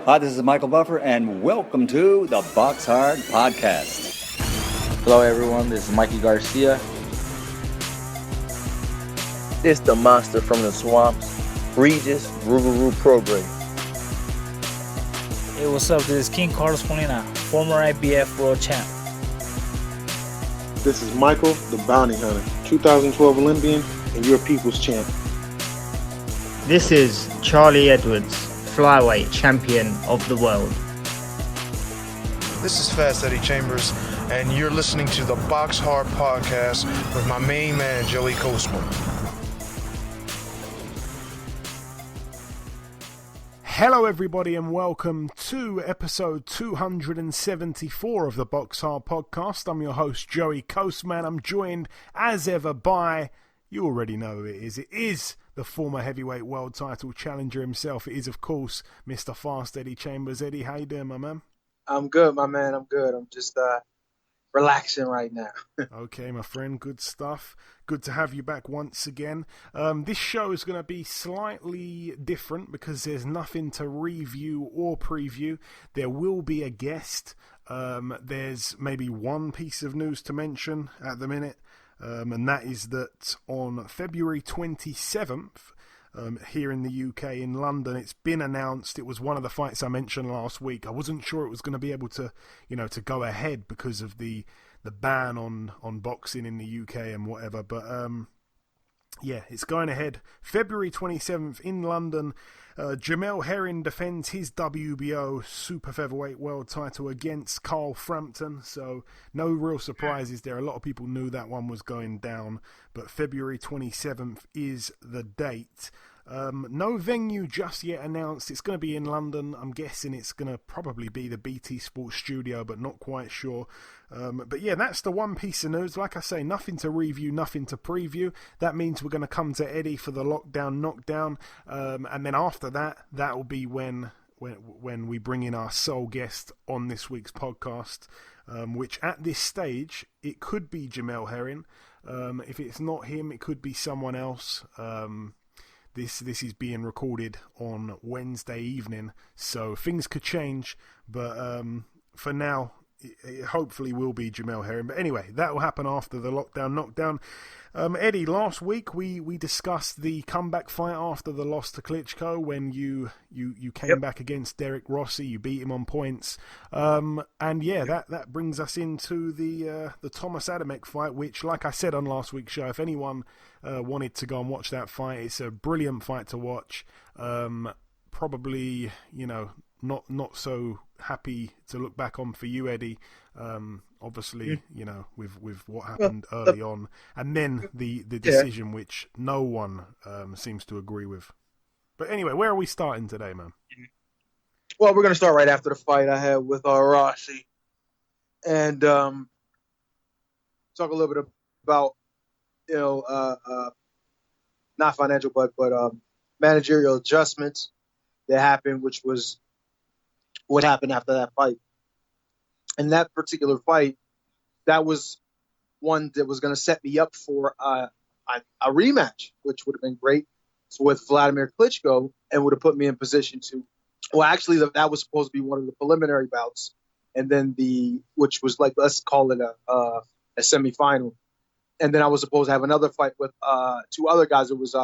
Hi, this is Michael Buffer, and welcome to the BoxHard Podcast. Hello, everyone. This is Mikey Garcia. It's the monster from the swamps, Regis Rougarou Prograis. Hey, what's up? This is King Carlos Molina, former IBF world champ. This is Michael, the Bounty Hunter, 2012 Olympian and your people's champ. This is Charlie Edwards, flyweight champion of the world. This is Fast Eddie Chambers, and you're listening to the BoxHard Podcast with my main man, Joey Coastman. Hello everybody and welcome to episode 274 of the BoxHard Podcast. I'm your host Joey Coastman. I'm joined as ever by, you already know who it is the former heavyweight world title challenger himself. It is of course Mr. Fast Eddie Chambers. Eddie, how you doing, my man? I'm good, my man. I'm good. I'm just relaxing right now. Okay, my friend, good stuff. Good to have you back once again. This show is going to be slightly different because there's nothing to review or preview. There will be a guest. There's maybe one piece of news to mention at the minute, and that is that on February 27th, here in the UK, in London, it's been announced. It was one of the fights I mentioned last week. I wasn't sure it was going to be able to, to go ahead because of the ban on boxing in the UK and whatever. But yeah, it's going ahead. February 27th in London. Jamel Herring defends his WBO super featherweight world title against Carl Frampton. So no real surprises there. A lot of people knew that one was going down, but February 27th is the date. No venue just yet announced. It's going to be in London. I'm guessing it's going to probably be the BT Sports Studio, but not quite sure. But yeah, that's the one piece of news. Like I say, nothing to review, nothing to preview. That means we're going to come to Eddie for the Lockdown Knockdown. And then after that, that will be when we bring in our sole guest on this week's podcast, which at this stage, it could be Jamel Herring. If it's not him, it could be someone else. This is being recorded on Wednesday evening, so things could change. But for now, it hopefully will be Jamel Herring. But anyway, that will happen after the Lockdown Knockdown. Eddie, last week we discussed the comeback fight after the loss to Klitschko when you came back against Derek Rossi. You beat him on points. And yeah, that brings us into the Tomasz Adamek fight, which, like I said on last week's show, if anyone wanted to go and watch that fight, it's a brilliant fight to watch. Probably, not so happy to look back on for you, Eddie. Obviously, with what happened early on, and then the decision which no one seems to agree with. But anyway, where are we starting today, man? Well, we're going to start right after the fight I had with Rossi, and talk a little bit about not financial but managerial adjustments that happened, which was what happened after that fight. And that particular fight, that was one that was going to set me up for a rematch, which would have been great with Vladimir Klitschko and would have put me in position to, well, actually that was supposed to be one of the preliminary bouts. And then which was like, let's call it a semifinal. And then I was supposed to have another fight with two other guys. It was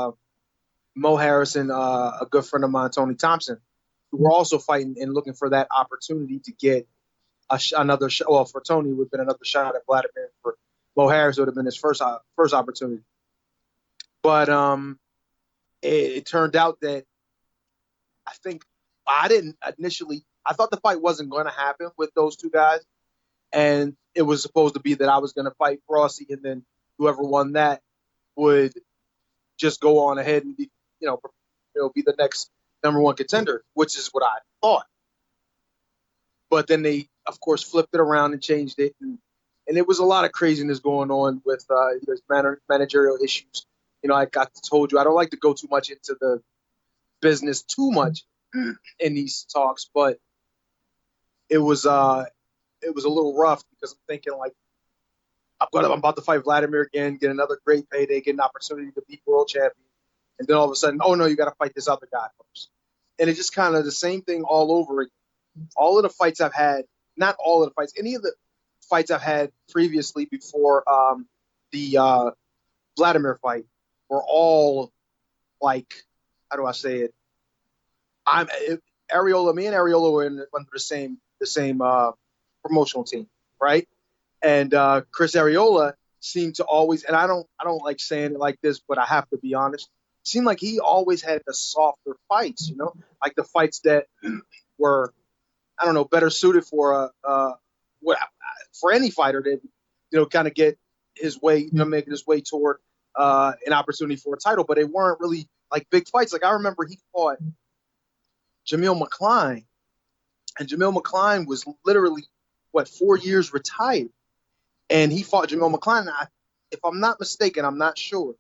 Mo Harrison, a good friend of mine, Tony Thompson, who were also fighting and looking for that opportunity to get another shot. Well, for Tony, it would have been another shot at Vladimir. For Mo Harris, it would have been his first opportunity. But it turned out that I think I didn't initially. I thought the fight wasn't going to happen with those two guys, and it was supposed to be that I was going to fight Rossi, and then whoever won that would just go on ahead and be, be the next number one contender, which is what I thought. But then they, of course, flipped it around and changed it. And it was a lot of craziness going on with managerial issues. I told you, I don't like to go too much into the business too much in these talks, but it was a little rough because I'm thinking, like, I'm about to fight Vladimir again, get another great payday, get an opportunity to beat world champion. And then all of a sudden, oh, no, you got to fight this other guy first. and it's just kind of the same thing all over again. All of the fights I've had, not all of the fights, any of the fights I've had previously before the Vladimir fight were all like, how do I say it? Me and Areola were under the same promotional team, right? And Chris Areola seemed to always, and I don't like saying it like this, but I have to be honest. Seemed like he always had the softer fights, like the fights that were, I don't know, better suited for for any fighter to, kind of get his way, making his way toward an opportunity for a title. But they weren't really like big fights. Like I remember he fought Jamil McCline, and Jamil McCline was literally 4 years retired, and he fought Jamil McCline. If I'm not mistaken, I'm not sure,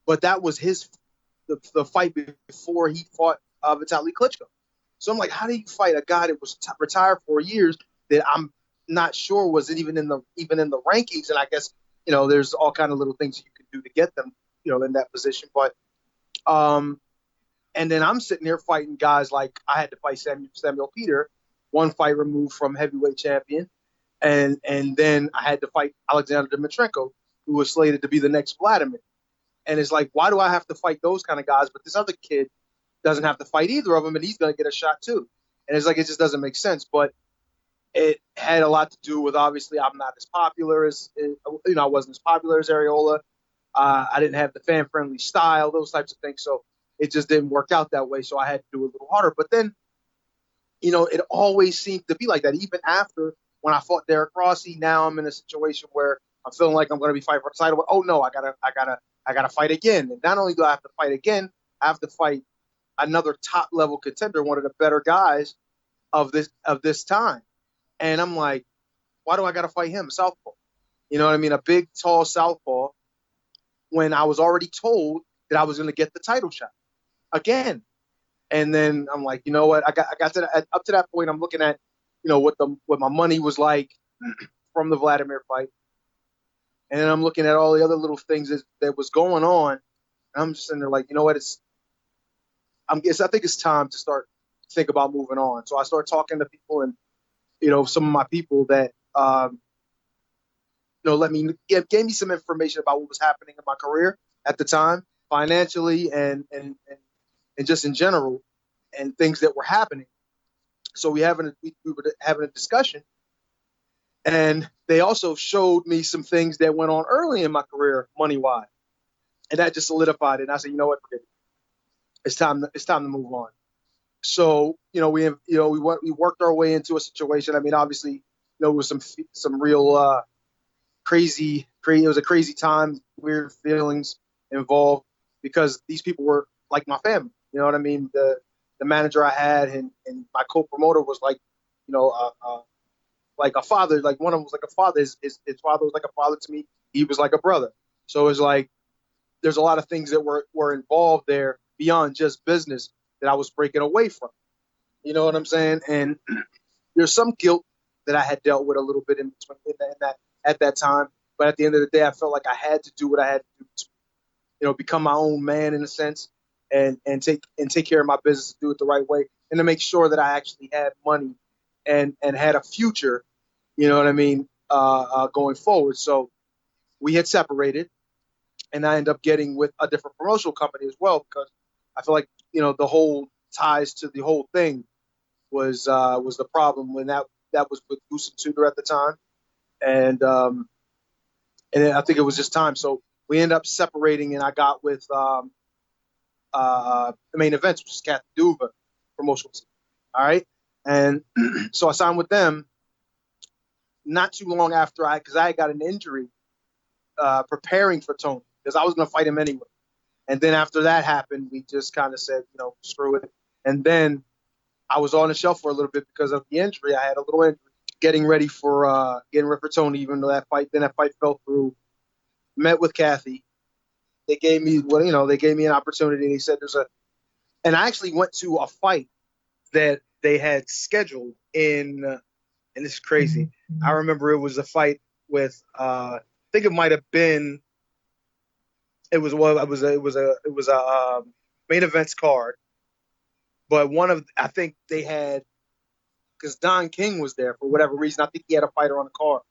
but that was the fight before he fought Vitaly Klitschko. So I'm like, how do you fight a guy that was retired for years that I'm not sure was even in the rankings? And I guess there's all kind of little things you can do to get them in that position. But and then I'm sitting there fighting guys like I had to fight Samuel Peter, one fight removed from heavyweight champion, and then I had to fight Alexander Dmytrenko, who was slated to be the next Vladimir. And it's like, why do I have to fight those kind of guys? But this other kid doesn't have to fight either of them, and he's going to get a shot too. And it's like, it just doesn't make sense. But it had a lot to do with, obviously, I'm not as popular as, I wasn't as popular as Areola. I didn't have the fan-friendly style, those types of things. So it just didn't work out that way. So I had to do a little harder. But then, it always seemed to be like that. Even after when I fought Derek Rossi, now I'm in a situation where I'm feeling like I'm going to be fighting for the title. But, oh no, I gotta fight again. And not only do I have to fight again, I have to fight another top level contender, one of the better guys of this time. And I'm like, why do I got to fight him, southpaw? You know what I mean? A big, tall southpaw, when I was already told that I was going to get the title shot again. And then I'm like, you know what? I got to up to that point. I'm looking at, what my money was like from the Vladimir fight. And then I'm looking at all the other little things that was going on. And I'm just sitting there like, you know what? I think it's time to start to think about moving on. So I started talking to people, and some of my people that gave me some information about what was happening in my career at the time, financially and just in general, and things that were happening. So we were having a discussion, and they also showed me some things that went on early in my career, money wise, and that just solidified it. And I said, you know what, forget it. It's time to move on. So we worked our way into a situation. I mean, obviously, it was some real crazy. It was a crazy time, weird feelings involved, because these people were like my family. You know what I mean? The manager I had and my co-promoter was like, like a father. Like one of them was like a father. His father was like a father to me. He was like a brother. So it was like there's a lot of things that were involved there beyond just business that I was breaking away from. You know what I'm saying? And there's some guilt that I had dealt with a little bit in at that time. But at the end of the day, I felt like I had to do what I had to do to, become my own man in a sense, and take care of my business, do it the right way, and to make sure that I actually had money and had a future, you know what I mean, going forward. So we had separated, and I ended up getting with a different promotional company as well, because I feel like, the whole ties to the whole thing was the problem when that was with Goose and Tudor at the time. And I think it was just time. So we ended up separating, and I got with the main events, which is Kathy Duva promotional team. All right. And so I signed with them not too long after because I got an injury preparing for Tony, because I was going to fight him anyway. And then after that happened, we just kind of said, screw it. And then I was on the shelf for a little bit because of the injury. I had a little injury getting ready for Tony, even though that fight fell through. Met with Kathy. They gave me an opportunity. They said and I actually went to a fight that they had scheduled in, and it's crazy. I remember it was a fight with, I think it might have been, it was a main events card, But I think they had, because Don King was there for whatever reason. I think he had a fighter on the card.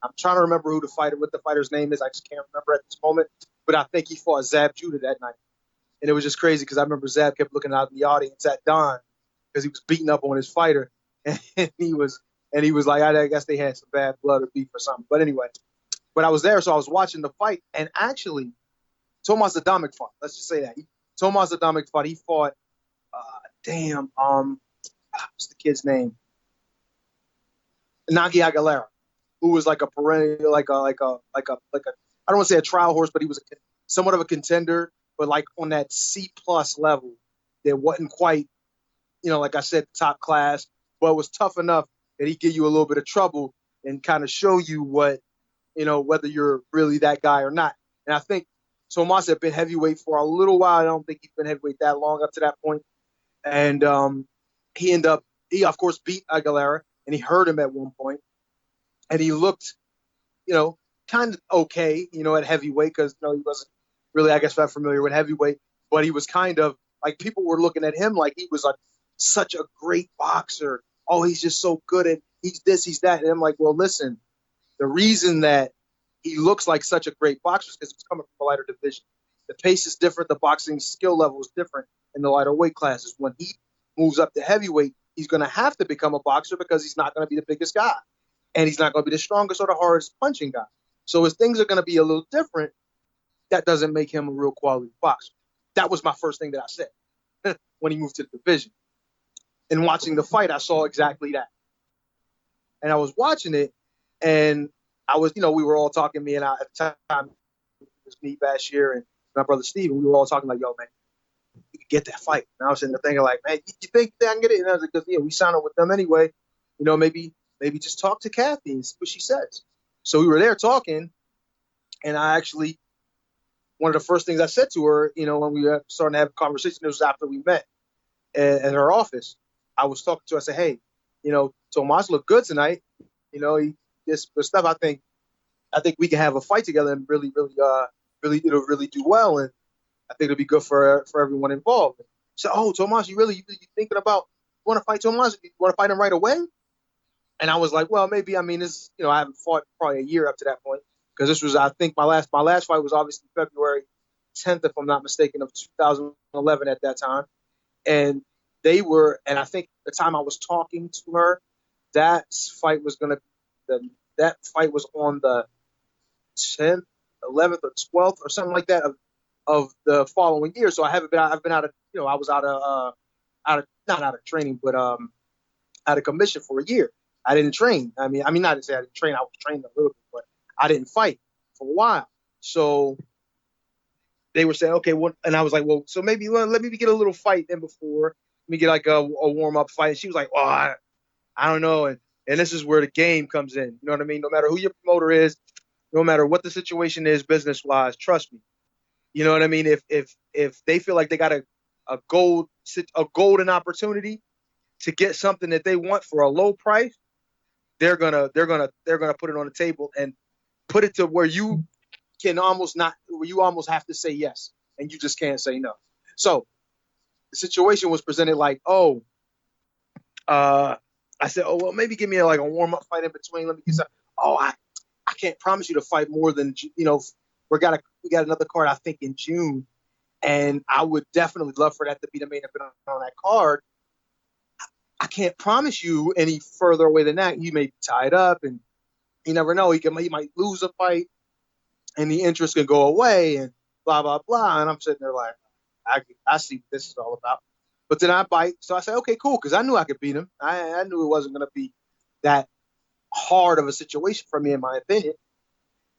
I'm trying to remember what the fighter's name is. I just can't remember at this moment. But I think he fought Zab Judah that night. And it was just crazy because I remember Zab kept looking out in the audience at Don because he was beating up on his fighter. And he was like, I guess they had some bad blood or beef or something. But anyway, I was there, so I was watching the fight. And actually, Tomasz Adamek fought. Let's just say that. Tomasz Adamek fought. He fought, what's the kid's name? Nagi Aguilera, who was like a perennial, I don't want to say a trial horse, but he was somewhat of a contender, but like on that C+ level that wasn't quite, like I said, top class, but was tough enough that he'd give you a little bit of trouble and kind of show you what, whether you're really that guy or not. And I think Tomasz had been heavyweight for a little while. I don't think he's been heavyweight that long up to that point. And he of course beat Aguilera, and he hurt him at one point. And he looked, kind of okay, at heavyweight because, he wasn't really, I guess, that familiar with heavyweight. But he was kind of, like, people were looking at him like he was such a great boxer. Oh, he's just so good at, he's this, he's that. And I'm like, well, listen, the reason that he looks like such a great boxer is because he's coming from a lighter division. The pace is different. The boxing skill level is different in the lighter weight classes. When he moves up to heavyweight, he's going to have to become a boxer because he's not going to be the biggest guy. And he's not going to be the strongest or the hardest punching guy. So his things are going to be a little different. That doesn't make him a real quality boxer. That was my first thing that I said when he moved to the division. And watching the fight, I saw exactly that. And I was watching it, and I was, we were all talking, me and I, at the time, it was me, Bashir, and my brother Steve, and we were all talking like, yo, man, you could get that fight. And I was sitting there thinking like, man, you think I can get it? And I was like, because, we signed up with them anyway. Maybe just talk to Kathy and see what she says. So we were there talking, and I actually, one of the first things I said to her, when we were starting to have a conversation, it was after we met at her office. I was talking to her. I said, hey, Tomasz looked good tonight. He this stuff. I think we can have a fight together and really do well, and I think it'll be good for everyone involved. So, oh, Tomasz, you thinking about want to fight Tomasz? You want to fight him right away? And I was like, well, maybe. I mean, this, I haven't fought probably a year up to that point because this was, I think, my last fight was obviously February 10th, if I'm not mistaken, of 2011 at that time. And I think the time I was talking to her, that fight was on the 10th, 11th, or 12th, or something like that of the following year. So I've been out of, I was not out of training, but out of commission for a year. I didn't train. I mean, not to say I didn't train. I was trained a little bit, but I didn't fight for a while. So they were saying, okay, well, and I was like, well, so maybe let me get a little fight in before. Let me get like a warm up fight. And she was like, oh, I don't know. And this is where the game comes in. You know what I mean? No matter who your promoter is, no matter what the situation is business wise, trust me. You know what I mean? If they feel like they got a golden opportunity to get something that they want for a low price, they're gonna put it on the table and put it to where you can almost have to say yes, and you just can't say no. So the situation was presented like, I said, oh well, maybe give me a warm up fight in between. Let me get some. Oh, I can't promise you to fight more than we got another card I think in June, and I would definitely love for that to be the main event on that card. I can't promise you any further away than that. You may be tied up, and you never know. He might lose a fight, and the interest can go away, and blah blah blah. And I'm sitting there like, I see what this is all about. But then I bite, so I said, okay, cool, because I knew I could beat him. I knew it wasn't going to be that hard of a situation for me, in my opinion,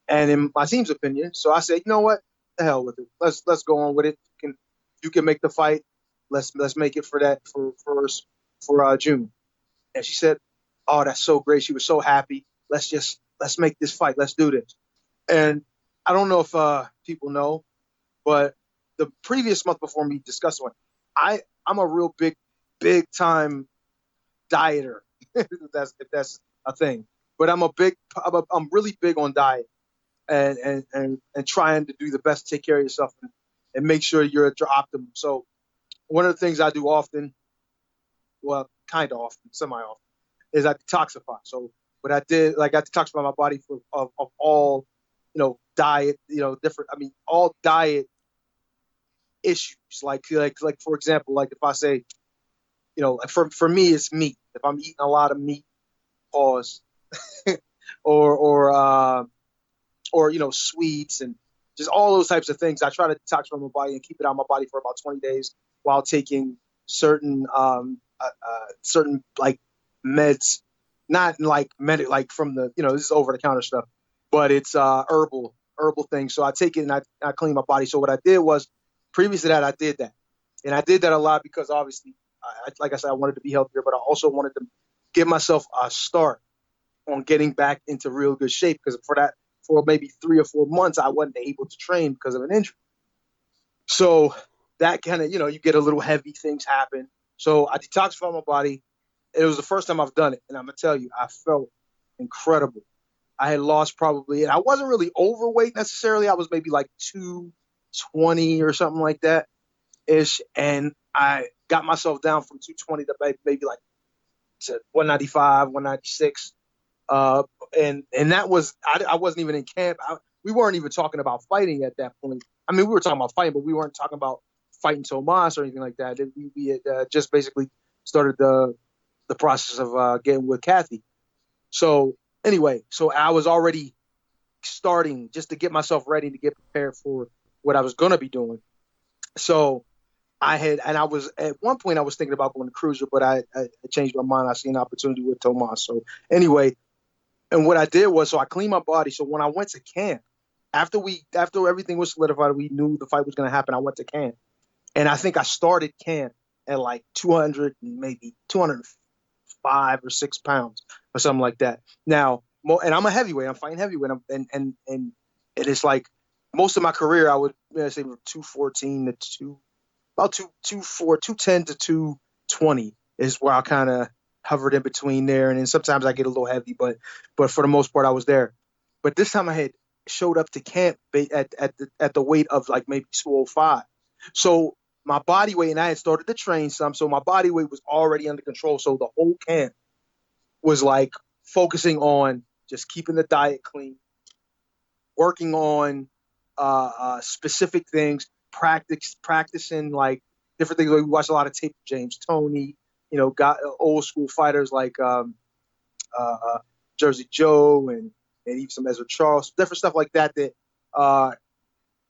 and in my team's opinion. So I said, you know what, the hell with it. Let's go on with it. You can make the fight. Let's make it for June. And she said, oh, that's so great. She was so happy. Let's make this fight. Let's do this. And I don't know if people know, but the previous month before me discussing one, I'm a real big time dieter, if that's a thing. But I'm really big on diet and trying to do the best to take care of yourself and make sure you're at your optimum. So one of the things I do often well, kind of often, semi-often, is I detoxify. So what I did, like I detoxify my body of all, diet, different, all diet issues. Like for example, like if I say, for me, it's meat. If I'm eating a lot of meat, pause, or sweets and just all those types of things. I try to detoxify my body and keep it out of my body for about 20 days while taking certain like meds, not like like from the, this is over the counter stuff, but it's herbal things. So I take it and I clean my body. So what I did was, previous to that, I did that. And I did that a lot because obviously, like I said, I wanted to be healthier, but I also wanted to give myself a start on getting back into real good shape, because for maybe 3 or 4 months, I wasn't able to train because of an injury. So that kind of, you get a little heavy, things happen. So I detoxified my body. It was the first time I've done it. And I'm going to tell you, I felt incredible. I had lost probably, and I wasn't really overweight necessarily. I was maybe like 220 or something like that ish. And I got myself down from 220 to maybe like to 195, 196. And that was, I wasn't even in camp. We weren't even talking about fighting at that point. I mean, we were talking about fighting, but we weren't talking about fighting Tomasz or anything like that. We had just basically started the process of getting with Kathy. So anyway, so I was already starting just to get myself ready to get prepared for what I was going to be doing. So I was at one point I was thinking about going to Cruiser, but I changed my mind. I seen an opportunity with Tomasz. So anyway, and what I did was, so I cleaned my body. So when I went to camp, after everything was solidified, we knew the fight was going to happen. I went to camp, and I think I started camp at like 200, maybe 205 or 6 pounds or something like that. Now, and I'm a heavyweight. I'm fighting heavyweight, and it's like most of my career, I would say from 214 to about 210 to 220 is where I kind of hovered in between there. And then sometimes I get a little heavy, but for the most part, I was there. But this time I had showed up to camp at the weight of like maybe 205. So my body weight, and I had started to train some, so my body weight was already under control. So the whole camp was like focusing on just keeping the diet clean, working on specific things, practicing like different things. Like we watched a lot of tape of James Toney, got old school fighters like Jersey Joe and even some Ezra Charles, different stuff like that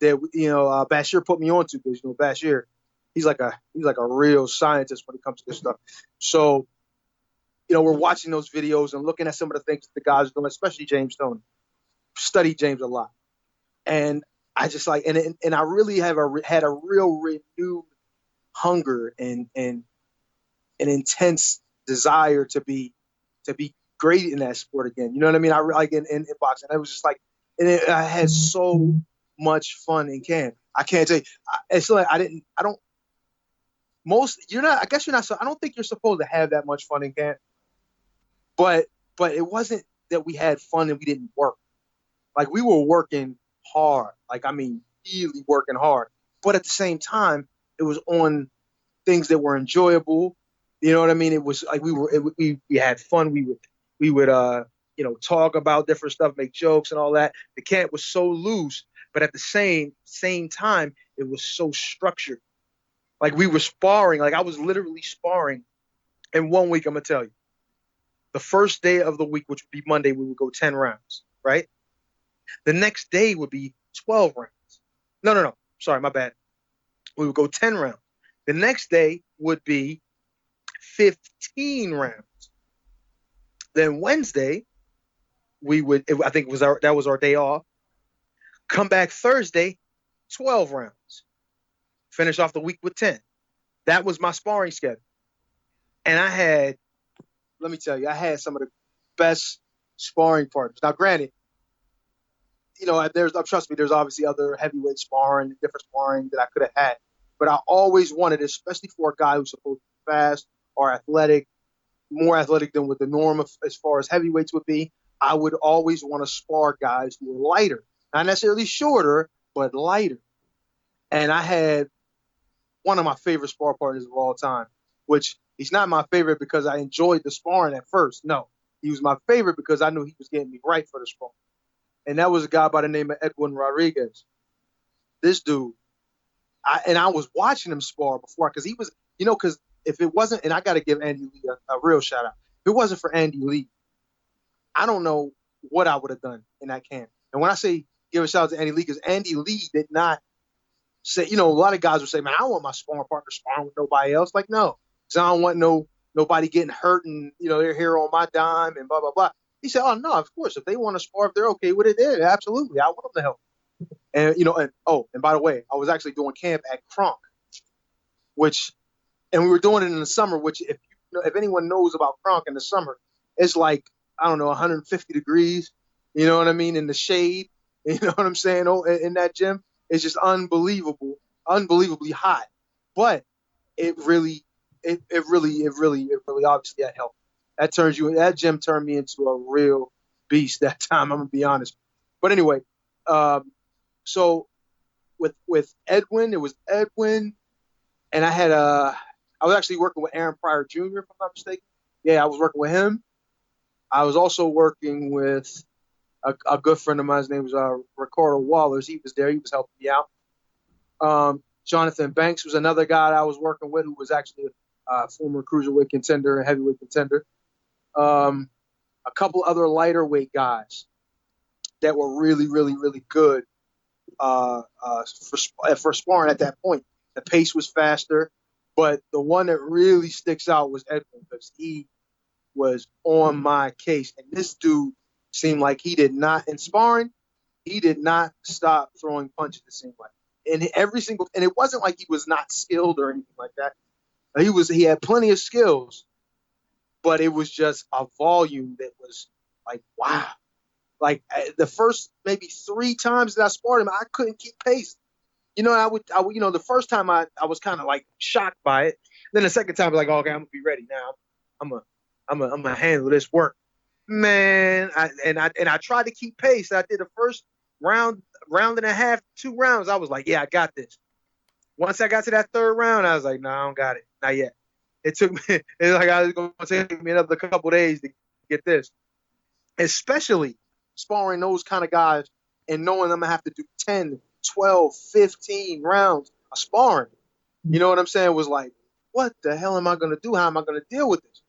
Bashir put me on to, because Bashir, he's like a real scientist when it comes to this stuff. So we're watching those videos and looking at some of the things that the guys are doing, especially James Toney. Studied James a lot, and I just like and I really had a real renewed hunger and an intense desire to be great in that sport again. You know what I mean? I like in boxing. It was just like, I had so much fun in camp. I can't tell you. It's like I don't think you're supposed to have that much fun in camp. But it wasn't that we had fun and we didn't work. Like we were working hard. Like, I mean, really working hard. But at the same time, it was on things that were enjoyable. You know what I mean? It was like we had fun. We would talk about different stuff, make jokes and all that. The camp was so loose, but at the same time, it was so structured. Like we were sparring. Like I was literally sparring. In 1 week, I'm gonna tell you, the first day of the week, which would be Monday, we would go 10 rounds, right? The next day would be 12 rounds. No. Sorry, my bad. We would go 10 rounds. The next day would be 15 rounds. Then Wednesday, that was our day off. Come back Thursday, 12 rounds. Finish off the week with 10. That was my sparring schedule. And let me tell you, I had some of the best sparring partners. Now, granted, trust me, there's obviously other heavyweight sparring, different sparring that I could have had. But I always wanted, especially for a guy who's supposed to be fast or athletic, more athletic than what the norm as far as heavyweights would be, I would always want to spar guys who were lighter. Not necessarily shorter, but lighter. And I had one of my favorite spar partners of all time. which he's not my favorite because I enjoyed the sparring at first. No, he was my favorite because I knew he was getting me right for the sparring. And that was a guy by the name of Edwin Rodriguez. This dude, I was watching him spar before because he was, because if it wasn't, and I got to give Andy Lee a real shout out. If it wasn't for Andy Lee, I don't know what I would have done in that camp. And when I say give a shout out to Andy Lee, because Andy Lee did not say, a lot of guys would say, man, I don't want my sparring partner sparring with nobody else. Like, no, because I don't want nobody getting hurt and, they're here on my dime and blah, blah, blah. He said, oh, no, of course, if they want to spar, if they're okay with it, then absolutely, I want them to help. And, and by the way, I was actually doing camp at Kronk, and we were doing it in the summer, which if anyone knows about Kronk in the summer, it's like, I don't know, 150 degrees, you know what I mean, in the shade, you know what I'm saying, in that gym. It's just unbelievably hot. But it really obviously that helped. That gym turned me into a real beast that time, I'm going to be honest. But anyway, so with Edwin, it was Edwin, and I was actually working with Aaron Pryor Jr., if I'm not mistaken. Yeah, I was working with him. I was also working with a good friend of mine. His name was Ricardo Wallers. He was there. He was helping me out. Jonathan Banks was another guy that I was working with who was actually a former cruiserweight contender and heavyweight contender. A couple other lighter weight guys that were really, really, really good for sparring at that point. The pace was faster, but the one that really sticks out was Edwin because he was on my case. And this dude seemed like he did not, in sparring, he did not stop throwing punches, it seemed like. And it wasn't like he was not skilled or anything like that. He had plenty of skills, but it was just a volume that was like, wow. Like the first maybe 3 times that I sparred him, I couldn't keep pace. I would, the first time I was kind of like shocked by it. Then the second time I was like, okay, I'm gonna be ready now. I'm gonna handle this work, man. I tried to keep pace. I did the first round and a half, 2 rounds. I was like, yeah, I got this. Once I got to that 3rd round, I was like, no, I don't got it, not yet. It's like I was going to take me another couple days to get this. Especially sparring those kind of guys and knowing I'm going to have to do 10, 12, 15 rounds of sparring. You know what I'm saying? It was like, what the hell am I going to do? How am I going to deal with this?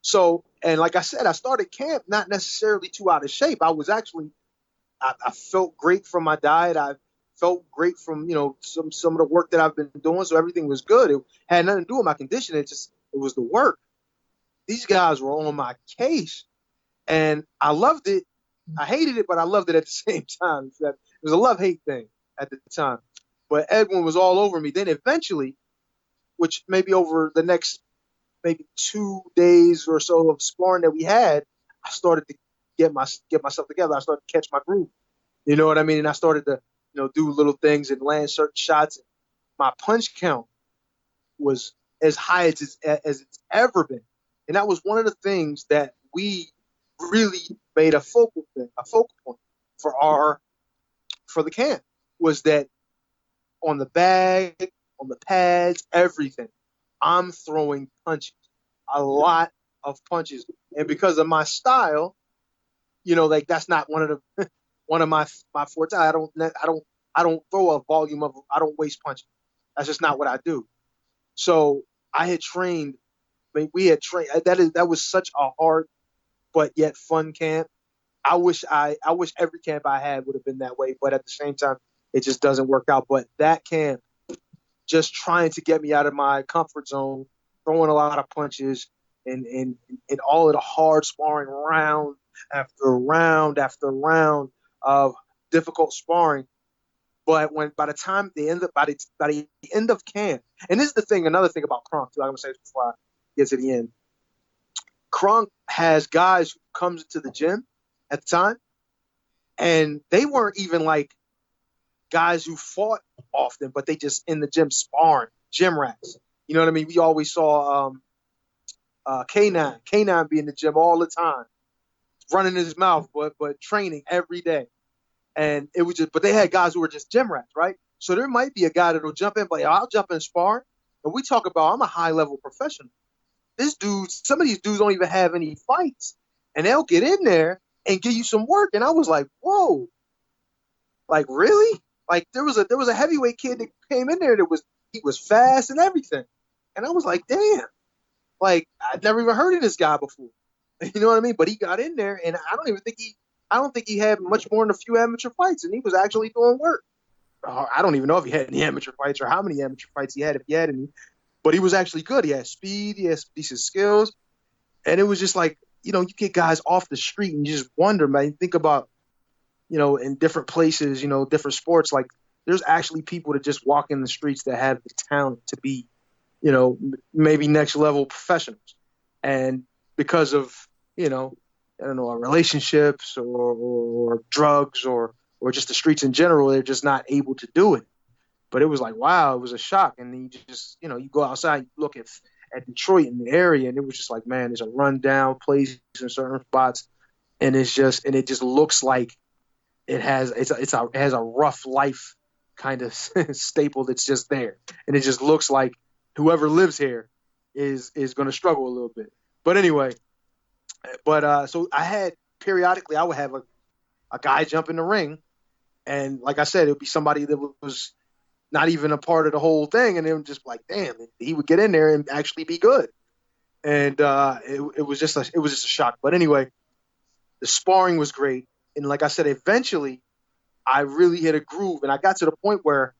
So, and like I said, I started camp not necessarily too out of shape. I was actually, I felt great from my diet. I felt great from, some of the work that I've been doing. So everything was good. It had nothing to do with my condition. It was the work. These guys were on my case and I loved it. I hated it, but I loved it at the same time. It was a love-hate thing at the time. But Edwin was all over me. Then eventually, which maybe over the next maybe 2 days or so of sparring that we had, I started to get myself together. I started to catch my groove. You know what I mean? And I started to, do little things and land certain shots. My punch count was as high as it's ever been. And that was one of the things that we really made a focal point for the camp, was that on the bag, on the pads, everything, I'm throwing punches, a lot of punches. And because of my style, like that's not one of my forte. I don't throw a volume of, I don't waste punches. That's just not what I do. So I had trained, we had trained, that was such a hard but yet fun camp. I wish every camp I had would have been that way, but at the same time, it just doesn't work out. But that camp, just trying to get me out of my comfort zone, throwing a lot of punches, and all of the hard sparring round after round after round of difficult sparring. But by the end of camp, and this is the thing, another thing about Kronk too, I'm gonna say this before I get to the end. Kronk has guys who comes into the gym at the time, and they weren't even like guys who fought often, but they just in the gym sparring, gym rats. You know what I mean? We always saw K9 be in the gym all the time, running his mouth, but training every day. And it was just, but they had guys who were just gym rats, right? So there might be a guy that'll jump in, but I'll jump in and spar. And we talk about, I'm a high-level professional. Some of these dudes don't even have any fights. And they'll get in there and give you some work. And I was like, whoa. Like, really? Like, there was a heavyweight kid that came in there he was fast and everything. And I was like, damn. Like, I'd never even heard of this guy before. You know what I mean? But he got in there, and I don't think he had much more than a few amateur fights, and he was actually doing work. I don't even know if he had any amateur fights or how many amateur fights he had, if he had any. But he was actually good. He had speed. He had decent skills. And it was just like, you know, you get guys off the street and you just wonder, man. Think about, you know, in different places, you know, different sports. Like, there's actually people that just walk in the streets that have the talent to be, you know, maybe next level professionals. And because of, you know, I don't know, relationships or drugs or just the streets in general, they're just not able to do it. But it was like, wow, it was a shock. And then you just, you know, you go outside, you look at Detroit in the area, and it was just like, man, there's a rundown place in certain spots, and it just looks like it has a rough life kind of staple that's just there, and it just looks like whoever lives here is going to struggle a little bit. But anyway, so periodically I would have a guy jump in the ring, and like I said, it would be somebody that was not even a part of the whole thing, and it was just like, damn, he would get in there and actually be good. And it was just a shock. But anyway, the sparring was great, and like I said, eventually I really hit a groove, and I got to the point where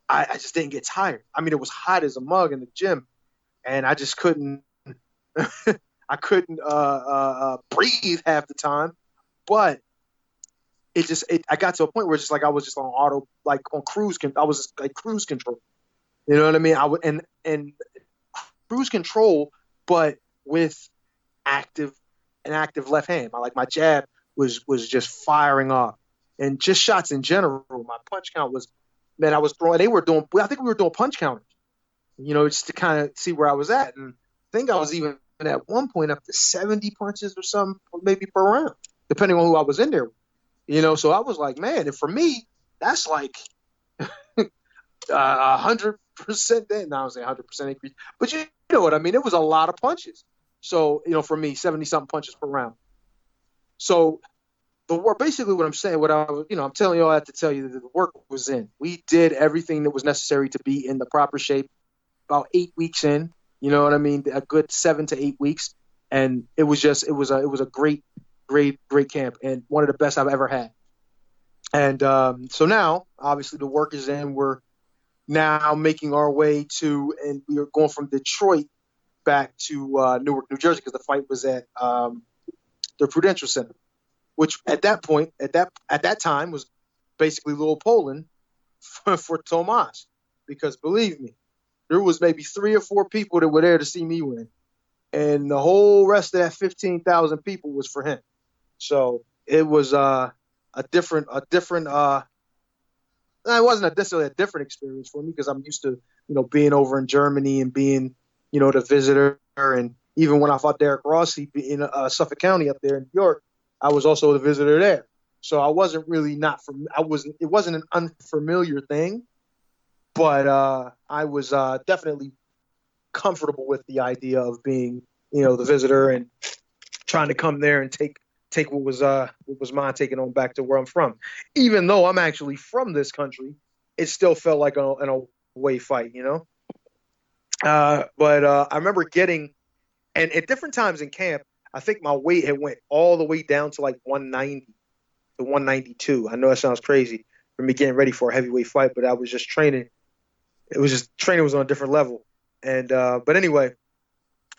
I just didn't get tired. I mean, it was hot as a mug in the gym, and I just couldn't I couldn't breathe half the time. But I got to a point where it's just like I was just on auto, like on cruise control. I was just like cruise control. You know what I mean? I would and cruise control, but with an active left hand. My jab was just firing off, and just shots in general. My punch count was, man, I was throwing. I think we were doing punch counters, you know, just to kind of see where I was at. And I think I was even at one point up to 70 punches or something, maybe per round, depending on who I was in there with. You know, so I was like, man, and for me, that's like 100%. Then I was saying 100% increase, but you know what I mean. It was a lot of punches. So, you know, for me, 70-something punches per round. So the work, basically, what I'm saying, I'm telling you all that to tell you that the work was in. We did everything that was necessary to be in the proper shape. About 8 weeks in, you know what I mean, a good 7 to 8 weeks, and it was a great camp, and one of the best I've ever had. And so now, obviously, the work is in. We're now making our way to, and we are going from Detroit back to Newark, New Jersey, because the fight was at the Prudential Center, which at that point, at that time, was basically Little Poland for Tomasz, because believe me, there was maybe 3 or 4 people that were there to see me win, and the whole rest of that 15,000 people was for him. So it was a different. It wasn't necessarily a different experience for me, because I'm used to, you know, being over in Germany and being, you know, the visitor. And even when I fought Derek Rossi in Suffolk County up there in New York, I was also the visitor there. So I wasn't really it wasn't an unfamiliar thing, but I was definitely comfortable with the idea of being, you know, the visitor and trying to come there and take what was mine, taking on back to where I'm from. Even though I'm actually from this country, it still felt like an away fight, you know. But I remember getting, and at different times in camp, I think my weight had went all the way down to like 190 to 192. I know that sounds crazy for me getting ready for a heavyweight fight, but I was just training. Training was on a different level. And but anyway,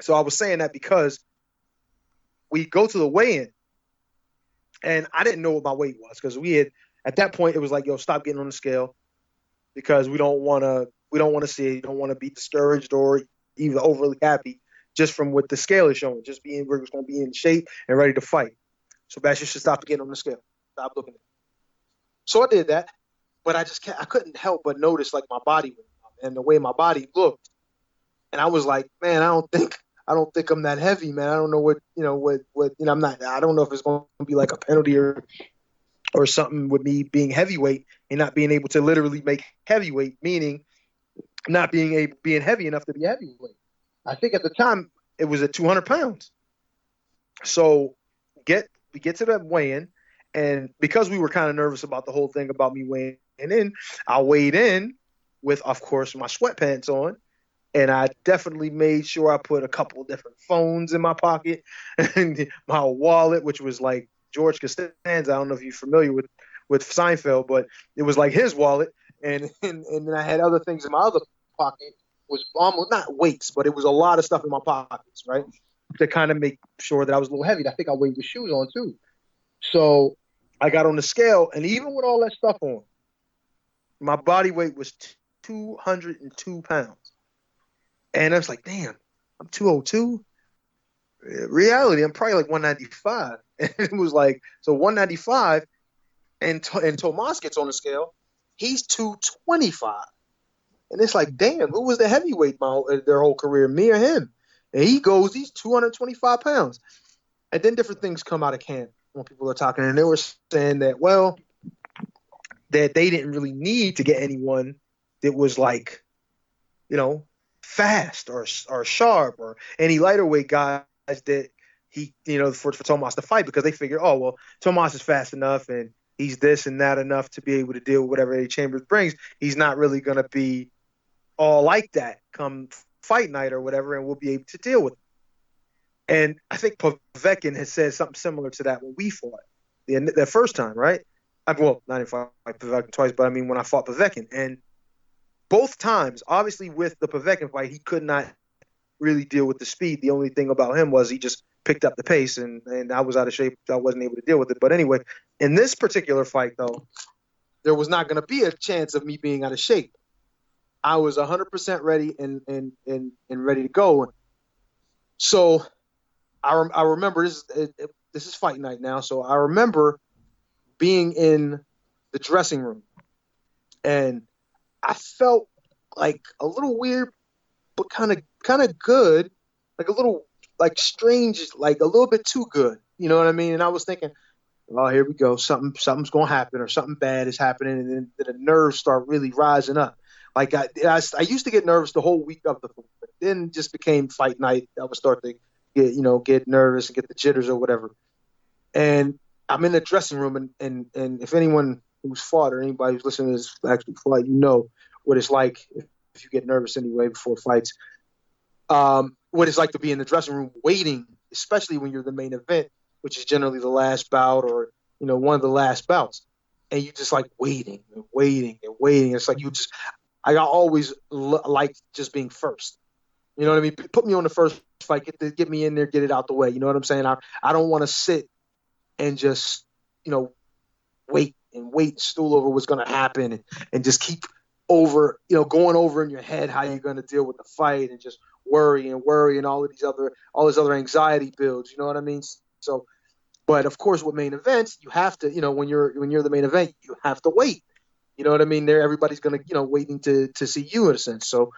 so I was saying that because we go to the weigh-in, and I didn't know what my weight was, because at that point it was like, yo, stop getting on the scale, because we don't want to see it. You don't want to be discouraged or even overly happy just from what the scale is showing. We're just going to be in shape and ready to fight. So Bash, you should stop getting on the scale. Stop looking at it. So I did that, but I couldn't help but notice like my body and the way my body looked, and I was like, man, I don't think I'm that heavy, man. I don't know what I'm not. I don't know if it's going to be like a penalty or something with me being heavyweight and not being able to literally make heavyweight, meaning not being heavy enough to be a heavyweight. I think at the time it was at 200 pounds. So we get to that weigh-in, and because we were kind of nervous about the whole thing about me weighing in, I weighed in with, of course, my sweatpants on, and I definitely made sure I put a couple of different phones in my pocket and my wallet, which was like George Costanza. I don't know if you're familiar with Seinfeld, but it was like his wallet, and then I had other things in my other pocket. Was almost not weights, but it was a lot of stuff in my pockets, right? To kind of make sure that I was a little heavy. I think I weighed with shoes on too. So I got on the scale, and even with all that stuff on, my body weight was 202 pounds. And I was like, damn, I'm 202? Reality, I'm probably like 195. And it was like, so 195, and Tomasz gets on the scale, he's 225. And it's like, damn, who was the heavyweight their whole career, me or him? And he's 225 pounds. And then different things come out of camp when people are talking, and they were saying that, well, that they didn't really need to get anyone that was like, fast or sharp or any lighter weight guys that for Tomasz to fight, because they figure, oh, well, Tomasz is fast enough and he's this and that enough to be able to deal with whatever Eddie Chambers brings. He's not really going to be all like that come fight night or whatever, and we'll be able to deal with it. And I think Povetkin has said something similar to that when we fought the first time, right? Well, not even fight Povetkin twice, but I mean when I fought Povetkin. And both times, obviously with the Povetkin fight, he could not really deal with the speed. The only thing about him was he just picked up the pace, and I was out of shape. I wasn't able to deal with it. But anyway, in this particular fight, though, there was not going to be a chance of me being out of shape. I was 100% ready and ready to go. So I remember this is fight night now. So I remember being in the dressing room, and I felt like a little weird, but kind of good, like a little like strange, like a little bit too good. You know what I mean? And I was thinking, oh, here we go. Something's going to happen, or something bad is happening. And then the nerves start really rising up. Like I used to get nervous the whole week of the fight, but then just became fight night. I would start to get nervous and get the jitters or whatever. And I'm in the dressing room, and if anyone who's fought or anybody who's listening to this actually fought, what it's like if you get nervous anyway before fights. What it's like to be in the dressing room waiting, especially when you're the main event, which is generally the last bout or one of the last bouts, and you just like waiting and waiting and waiting. It's like I always like just being first. You know what I mean? Put me on the first fight, get me in there, get it out the way. You know what I'm saying? I don't want to sit and just wait and stool over what's going to happen and just keep going over in your head how you're going to deal with the fight and just worry and all this other anxiety builds. You know what I mean? So, but of course, with main events, you have to, when you're the main event, you have to wait. You know what I mean? Everybody's going to, waiting to see you in a sense. So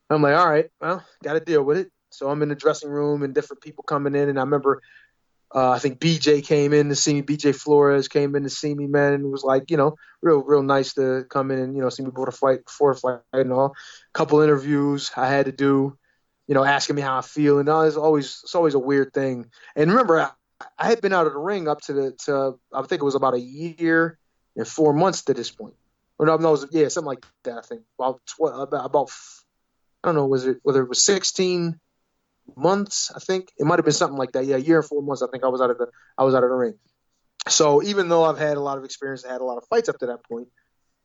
I'm like, all right, well, got to deal with it. So I'm in the dressing room and different people coming in. And I remember, I think BJ came in to see me. BJ Flores came in to see me, man. And it was like, real nice to come in and, see me before the fight and all. A couple interviews I had to do, asking me how I feel. And it's always a weird thing. And remember, I had been out of the ring up to I think it was about a year and 4 months to this point. Or no, something like that. I think about I don't know, whether it was 16 months. I think it might have been something like that. Yeah, a year and 4 months. I think I was out of the ring. So even though I've had a lot of experience, I had a lot of fights up to that point,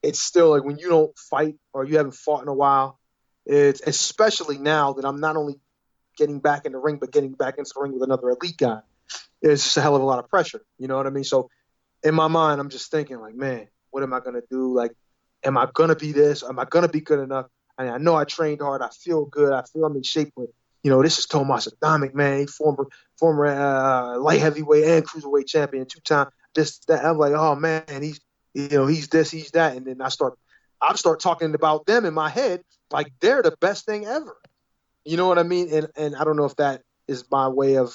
it's still like when you don't fight or you haven't fought in a while, it's especially now that I'm not only getting back in the ring, but getting back into the ring with another elite guy. It's just a hell of a lot of pressure. You know what I mean? So in my mind, I'm just thinking like, man, what am I going to do? Like, am I going to be this? Am I going to be good enough? I know I trained hard. I feel good. I feel I'm in shape. But, this is Tomasz Adamek, man. Former light heavyweight and cruiserweight champion, 2-time. This, that. I'm like, oh, man, he's this, he's that. And then I start talking about them in my head like they're the best thing ever. You know what I mean? And I don't know if that is my way of,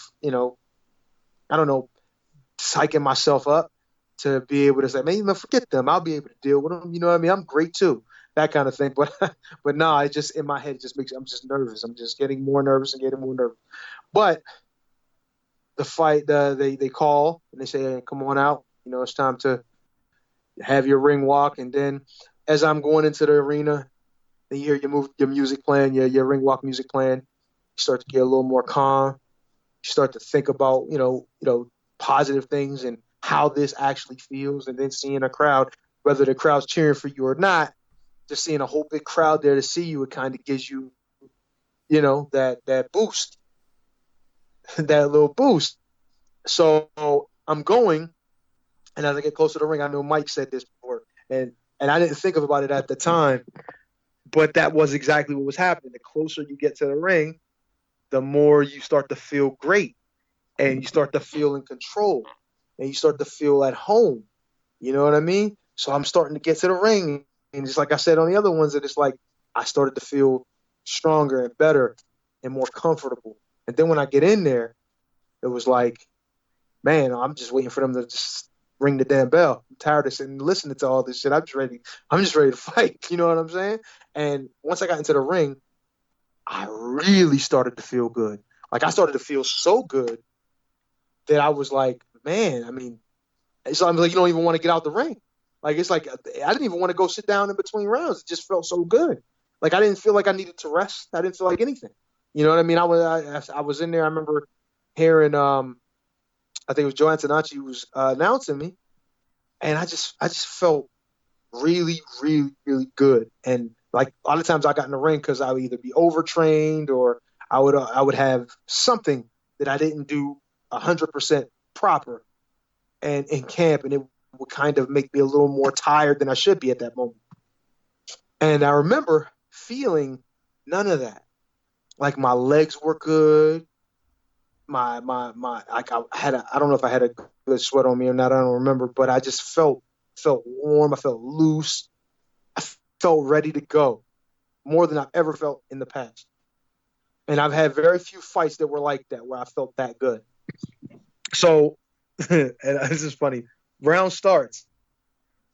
psyching myself up to be able to say, man, forget them. I'll be able to deal with them. You know what I mean? I'm great too. that kind of thing. But no, it just in my head it just makes I'm just nervous. I'm just getting more nervous and getting more nervous. But the fight, they call and they say, hey, come on out. You know, it's time to have your ring walk. And then as I'm going into the arena, then you hear your music playing, your ring walk music playing. You start to get a little more calm. You start to think about, you know, positive things and how this actually feels. And then seeing a crowd, whether the crowd's cheering for you or not, just seeing a whole big crowd there to see you, it kind of gives you, you know, that boost, that little boost. So I'm going, and as I get closer to the ring, I know Mike said this before, and I didn't think about it at the time, but that was exactly what was happening. The closer you get to the ring, the more you start to feel great, and you start to feel in control, and you start to feel at home. You know what I mean? So I'm starting to get to the ring, and just like I said on the other ones, that it's like I started to feel stronger and better and more comfortable. And then when I get in there, it was like, man, I'm just waiting for them to just ring the damn bell. I'm tired of sitting and listening to all this shit. I'm just ready to fight. You know what I'm saying? And once I got into the ring, I really started to feel good. Like, I started to feel so good that I was like, man, I mean, so I'm like, you don't even want to get out the ring. Like, it's like, I didn't even want to go sit down in between rounds. It just felt so good. Like, I didn't feel like I needed to rest. I didn't feel like anything. You know what I mean? I was in there. I remember hearing, I think it was Joe Antonacci who was announcing me, and I just felt really, really, really good. And like a lot of times I got in the ring because I would either be overtrained or I would have something that I didn't do 100% proper, and in camp, and it would kind of make me a little more tired than I should be at that moment. And I remember feeling none of that. Like, my legs were good. I don't know if I had a good sweat on me or not. I don't remember, but I just felt warm. I felt loose. I felt ready to go, more than I've ever felt in the past. And I've had very few fights that were like that, where I felt that good. So, and this is funny. Round starts,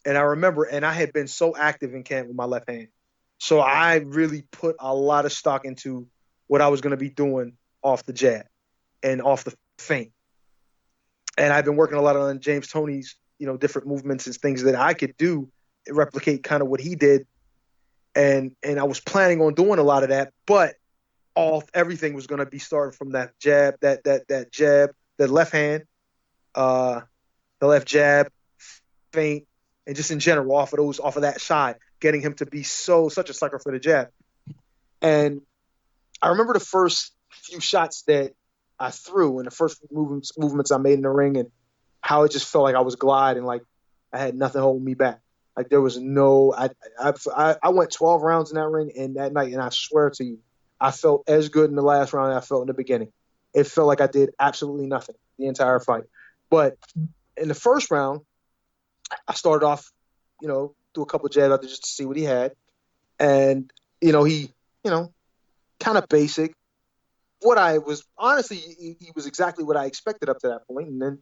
and I remember, and I had been so active in camp with my left hand, so I really put a lot of stock into what I was going to be doing off the jab and off the feint. And I've been working a lot on James Toney's, you know, different movements and things that I could do, replicate kind of what he did. And I was planning on doing a lot of that, but everything was going to be starting from that jab, that jab, the left hand, the left jab, feint, and just in general off of that side, getting him to be such a sucker for the jab. And I remember the first few shots that I threw and the first movements I made in the ring, and how it just felt like I was gliding, like I had nothing holding me back. Like, there was no, I went 12 rounds in that ring and that night, and I swear to you, I felt as good in the last round as I felt in the beginning. It felt like I did absolutely nothing the entire fight. But in the first round, I started off, you know, threw a couple of jabs out there just to see what he had. And, you know, he, you know, kind of basic. What I was, honestly, he was exactly what I expected up to that point. And then,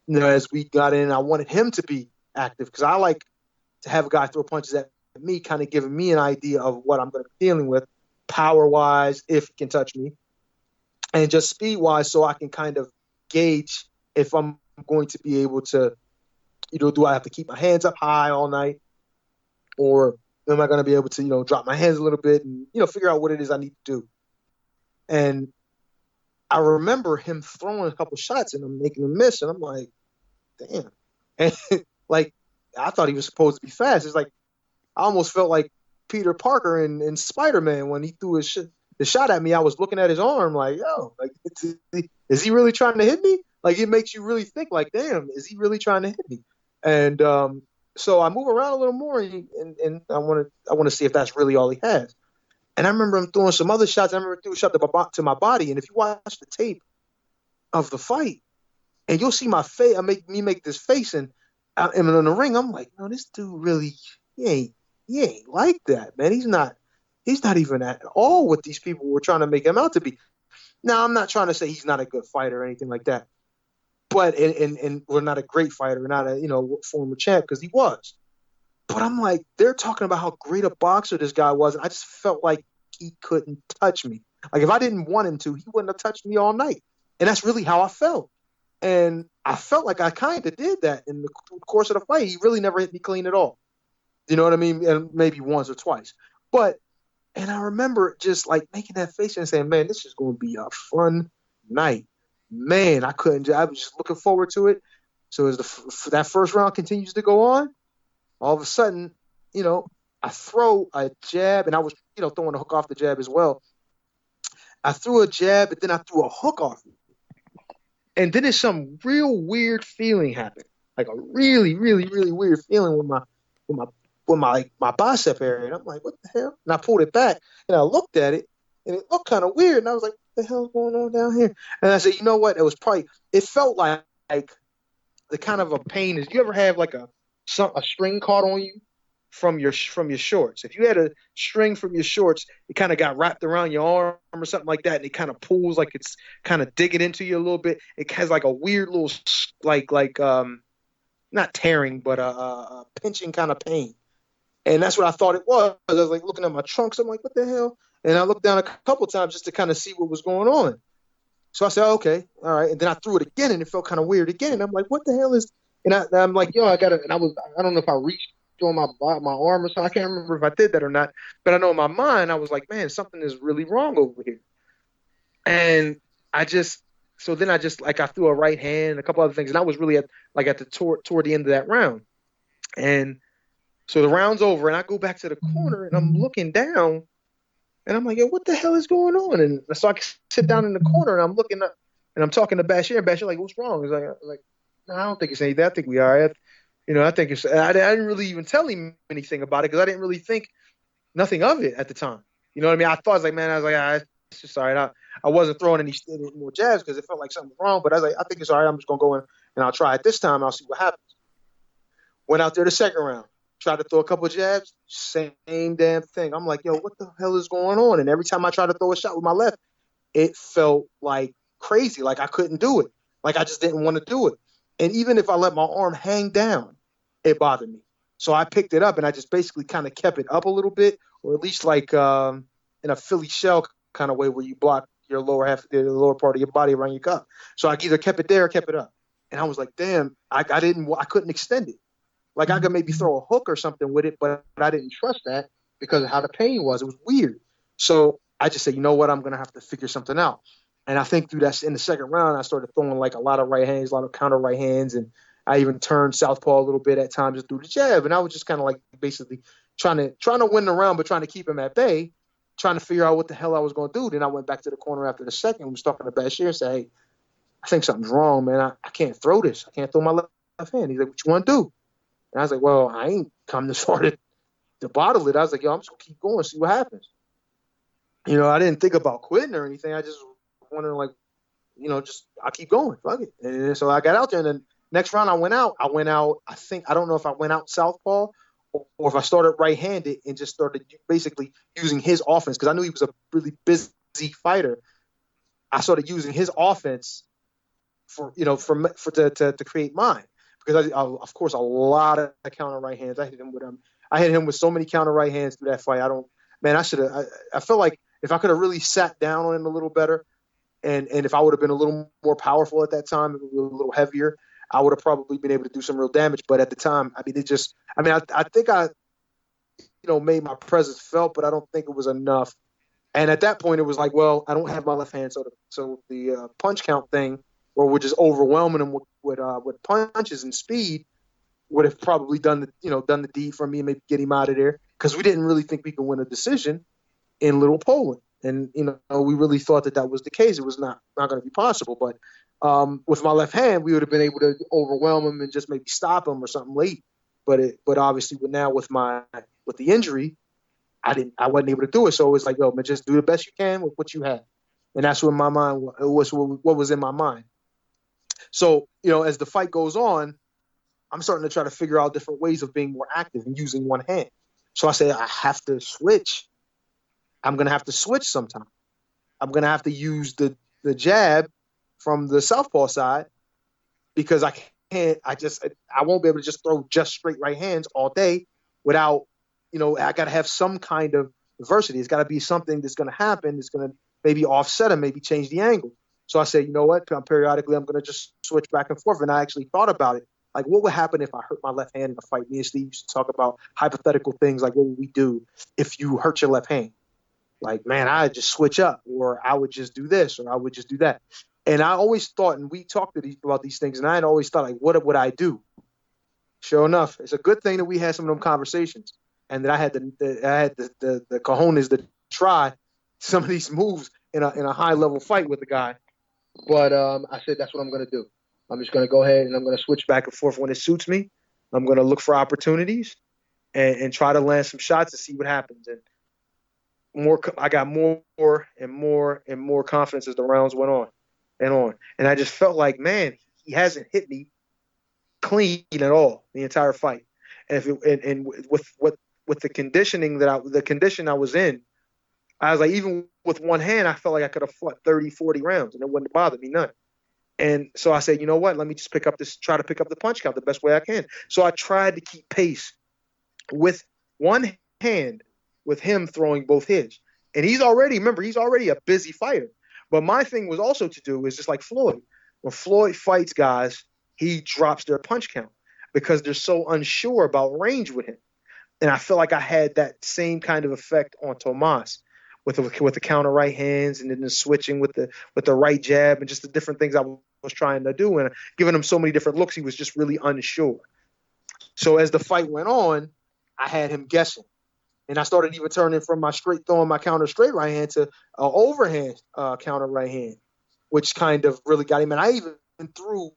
you know, as we got in, I wanted him to be active, because I like to have a guy throw punches at me, kind of giving me an idea of what I'm going to be dealing with, power-wise, if he can touch me, and just speed-wise, so I can kind of gauge if I'm going to be able to, you know, do I have to keep my hands up high all night, or am I going to be able to, you know, drop my hands a little bit and, you know, figure out what it is I need to do. And I remember him throwing a couple shots and I'm making a miss, and I'm like, damn. And like, I thought he was supposed to be fast. It's like, I almost felt like Peter Parker in Spider-Man when he threw the shot at me. I was looking at his arm like, yo, like, is he really trying to hit me? Like, it makes you really think, like, damn, is he really trying to hit me? And so I move around a little more, and I want to see if that's really all he has. And I remember him throwing some other shots. I remember throwing a shot to my body. And if you watch the tape of the fight, and you'll see my face, I make this face, and I'm in the ring. I'm like, no, this dude really, he ain't like that, man. He's not even at all what these people were trying to make him out to be. Now, I'm not trying to say he's not a good fighter or anything like that, but and we're not a great fighter, not a, you know, former champ, because he was. But I'm like, they're talking about how great a boxer this guy was, and I just felt like he couldn't touch me. Like if I didn't want him to, he wouldn't have touched me all night. And that's really how I felt. And I felt like I kind of did that in the course of the fight. He really never hit me clean at all. You know what I mean? And maybe once or twice. And I remember just like making that face and saying, man, this is going to be a fun night. Man, I was just looking forward to it. So as that first round continues to go on, all of a sudden, I throw a jab, and I was, throwing a hook off the jab as well. I threw a jab, but then I threw a hook off it. And then there's some real weird feeling happened, like a really, really, really weird feeling with my bicep area. And I'm like, what the hell? And I pulled it back, and I looked at it, and it looked kind of weird. And I was like, what the hell's going on down here? And I said, you know what? It felt like the kind of a pain is, you ever have like a string caught on you from your shorts? If you had a string from your shorts, it kind of got wrapped around your arm or something like that, and it kind of pulls like it's kind of digging into you a little bit. It has like a weird little not tearing, but a pinching kind of pain. And that's what I thought it was. I was like looking at my trunks. I'm like, what the hell? And I looked down a couple times just to kind of see what was going on. So I said, okay, all right. And then I threw it again, and it felt kind of weird again. And I'm like, what the hell is? And I'm like, yo, I don't know if I reached on my arm or something. I can't remember if I did that or not. But I know in my mind, I was like, man, something is really wrong over here. And I threw a right hand and a couple other things. And I was really toward the end of that round. And so the round's over, and I go back to the corner, and I'm looking down, and I'm like, yo, what the hell is going on? And so I sit down in the corner, and I'm looking up, and I'm talking to Bashir. And Bashir like, what's wrong? He's like, no, I don't think it's anything. I think we are. I think it's. I didn't really even tell him anything about it because I didn't really think nothing of it at the time. You know what I mean? I thought, it's just all right. I wasn't throwing any more jabs because it felt like something was wrong. But I was like, I think it's all right. I'm just gonna go in and I'll try it this time. I'll see what happens. Went out there the second round. Tried to throw a couple of jabs, same damn thing. I'm like, yo, what the hell is going on? And every time I tried to throw a shot with my left, it felt like crazy, like I couldn't do it. Like I just didn't want to do it. And even if I let my arm hang down, it bothered me. So I picked it up, and I just basically kind of kept it up a little bit, or at least like in a Philly shell kind of way where you block your lower half, the lower part of your body around your cup. So I either kept it there or kept it up. And I was like, damn, I couldn't extend it. Like I could maybe throw a hook or something with it, but I didn't trust that because of how the pain was. It was weird. So I just said, you know what? I'm going to have to figure something out. And I think through that, in the second round, I started throwing like a lot of right hands, a lot of counter right hands. And I even turned southpaw a little bit at times and threw the jab. And I was just kind of like basically trying to win the round, but trying to keep him at bay, trying to figure out what the hell I was going to do. Then I went back to the corner after the second and was talking to Bashir and said, hey, I think something's wrong, man. I can't throw this. I can't throw my left hand. He's like, what you want to do? And I was like, well, I ain't come this far to bottle it. I was like, yo, I'm just going to keep going, see what happens. I didn't think about quitting or anything. I just wondering, like, I'll keep going. Fuck it. And so I got out there, and then next round I went out, I don't know if I went out southpaw or if I started right-handed and just started basically using his offense because I knew he was a really busy fighter. I started using his offense to create mine. Because of course, a lot of counter right hands. I hit him with so many counter right hands through that fight. I feel like if I could have really sat down on him a little better, and if I would have been a little more powerful at that time, a little heavier, I would have probably been able to do some real damage. But at the time, I think I made my presence felt, but I don't think it was enough. And at that point, it was like, well, I don't have my left hand, so the punch count thing, or we're just overwhelming him with punches and speed, would have probably done the deed for me and maybe get him out of there because we didn't really think we could win a decision in Little Poland, and we really thought that was the case. It was not going to be possible, but with my left hand, we would have been able to overwhelm him and just maybe stop him or something late. But obviously, with the injury, I wasn't able to do it. So it was like, yo, man, just do the best you can with what you have, and that's what my mind was. What was in my mind. So, as the fight goes on, I'm starting to try to figure out different ways of being more active and using one hand. So I say, I have to switch. I'm going to have to switch sometime. I'm going to have to use the jab from the southpaw side because I won't be able to just throw just straight right hands all day without, I got to have some kind of adversity. It's got to be something that's going to happen. That's going to maybe offset him, maybe change the angle. So I said, you know what? Periodically, I'm going to just switch back and forth. And I actually thought about it. Like, what would happen if I hurt my left hand in a fight? Me and Steve used to talk about hypothetical things like, what would we do if you hurt your left hand? Like, man, I'd just switch up, or I would just do this, or I would just do that. And I always thought, and we talked about these things, and I had always thought, like, what would I do? Sure enough, it's a good thing that we had some of them conversations, and that I had the cojones to try some of these moves in a high level fight with the guy. But I said, that's what I'm going to do. I'm just going to go ahead and I'm going to switch back and forth when it suits me. I'm going to look for opportunities and try to land some shots and see what happens. And I got more and more confidence as the rounds went on and on. And I just felt like, man, he hasn't hit me clean at all the entire fight. And with the conditioning the condition I was in, I was like, even with one hand, I felt like I could have fought 30, 40 rounds, and it wouldn't bother me none. And so I said, you know what? Let me just try to pick up the punch count the best way I can. So I tried to keep pace with one hand with him throwing both his. And he's already a busy fighter. But my thing was also to do is just like Floyd. When Floyd fights guys, he drops their punch count because they're so unsure about range with him. And I feel like I had that same kind of effect on Tomasz with the counter right hands, and then the switching with the right jab, and just the different things I was trying to do, and giving him so many different looks, he was just really unsure. So as the fight went on, I had him guessing, and I started even turning from throwing my counter straight right hand to overhand counter right hand, which kind of really got him. And I even threw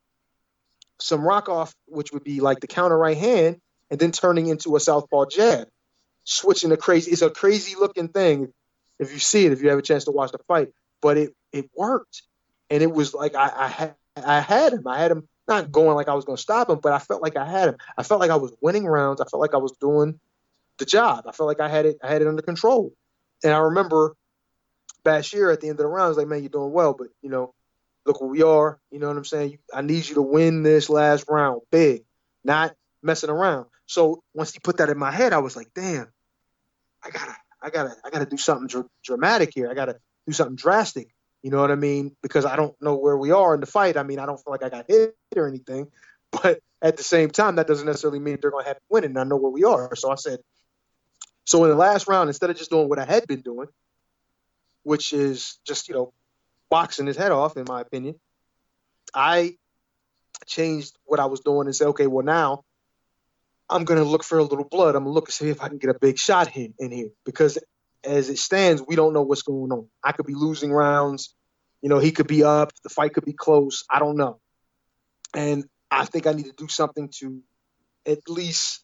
some rock off, which would be like the counter right hand, and then turning into a southpaw jab, switching it's a crazy looking thing. If you see it, if you have a chance to watch the fight, but it worked. And it was like I had him. I had him not going like I was going to stop him, but I felt like I had him. I felt like I was winning rounds. I felt like I was doing the job. I felt like I had it under control. And I remember Bashir at the end of the round was like, man, you're doing well, but, look where we are. You know what I'm saying? I need you to win this last round big, not messing around. So once he put that in my head, I was like, damn, I gotta do something dramatic here. I gotta do something drastic. You know what I mean? Because I don't know where we are in the fight. I mean, I don't feel like I got hit or anything, but at the same time, that doesn't necessarily mean they're gonna have to win, and I know where we are. So I said, so in the last round, instead of just doing what I had been doing, which is just boxing his head off, in my opinion, I changed what I was doing and said, okay, well now I'm going to look for a little blood. I'm going to look and see if I can get a big shot in here, because as it stands, we don't know what's going on. I could be losing rounds. He could be up. The fight could be close. I don't know. And I think I need to do something to at least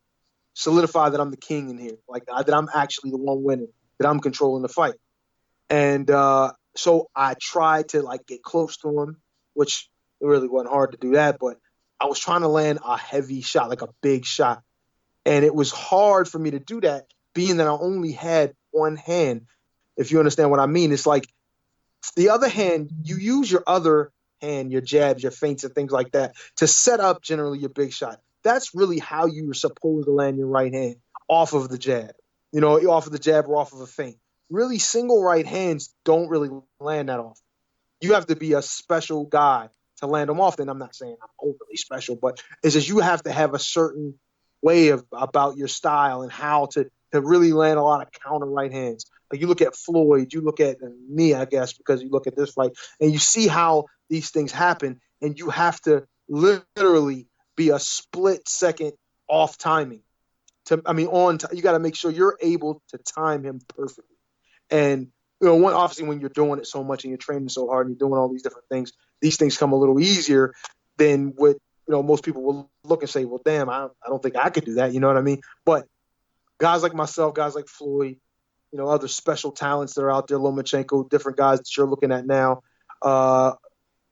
solidify that I'm the king in here, like that I'm actually the one winning, that I'm controlling the fight. And so I tried to get close to him, which it really wasn't hard to do that, but I was trying to land a heavy shot, like a big shot. And it was hard for me to do that, being that I only had one hand. If you understand what I mean, it's like the other hand, you use your other hand, your jabs, your feints, and things like that to set up generally your big shot. That's really how you were supposed to land your right hand, off of the jab, off of the jab or off of a feint. Really, single right hands don't really land that often. You have to be a special guy to land them often. I'm not saying I'm overly special, but it's just you have to have a certain way about your style and how to really land a lot of counter right hands. Like you look at Floyd, you look at me, I guess, because you look at this fight, and you see how these things happen, and you have to literally be a split second off timing. You got to make sure you're able to time him perfectly. And obviously when you're doing it so much and you're training so hard and you're doing all these different things, these things come a little easier than what most people will look and say, well, damn, I don't think I could do that. You know what I mean? But guys like myself, guys like Floyd, other special talents that are out there, Lomachenko, different guys that you're looking at now,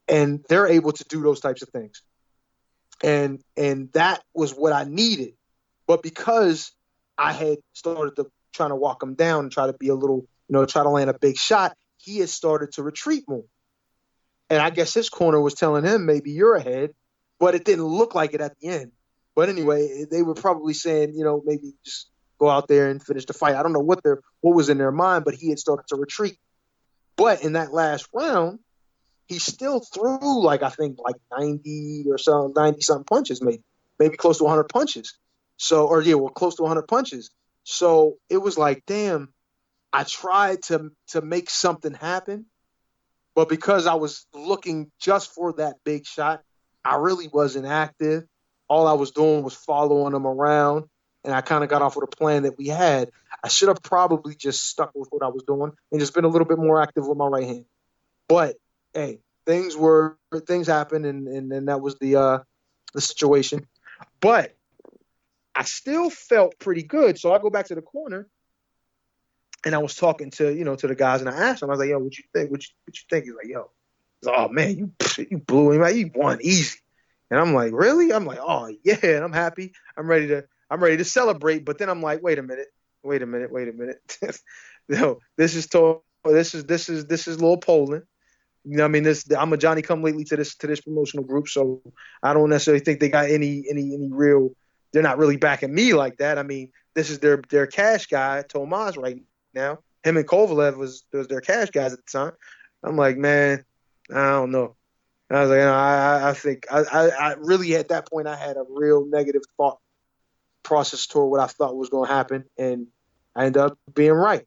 and they're able to do those types of things. And that was what I needed. But because I had started trying to walk him down and try to be a little, try to land a big shot, he had started to retreat more. And I guess his corner was telling him, maybe you're ahead, but it didn't look like it at the end. But anyway, they were probably saying, maybe just go out there and finish the fight. I don't know what was in their mind, but he had started to retreat. But in that last round, he still threw like 90 or so, 90 something punches, maybe close to 100 punches. So, close to 100 punches. So it was like, damn, I tried to make something happen, but because I was looking just for that big shot, I really wasn't active. All I was doing was following him around, and I kind of got off with a plan that we had. I should have probably just stuck with what I was doing and just been a little bit more active with my right hand. But hey, things happened, and that was the situation. But I still felt pretty good, so I go back to the corner, and I was talking to the guys, and I asked them, I was like, "Yo, what you think? What you think?" He's like, "Yo, oh man, you blew him out. You won easy." And I'm like, "Really?" I'm like, "Oh yeah," and I'm happy. I'm ready to celebrate. But then I'm like, "Wait a minute. No, this is Lil Poland. You know what I mean? I'm a Johnny come lately to this promotional group, so I don't necessarily think they got any real. They're not really backing me like that. I mean, this is their cash guy, Tomasz, right now. Him and Kovalev was their cash guys at the time. I'm like, man, I don't know. I was like, I think I really at that point I had a real negative thought process toward what I thought was going to happen, and I ended up being right.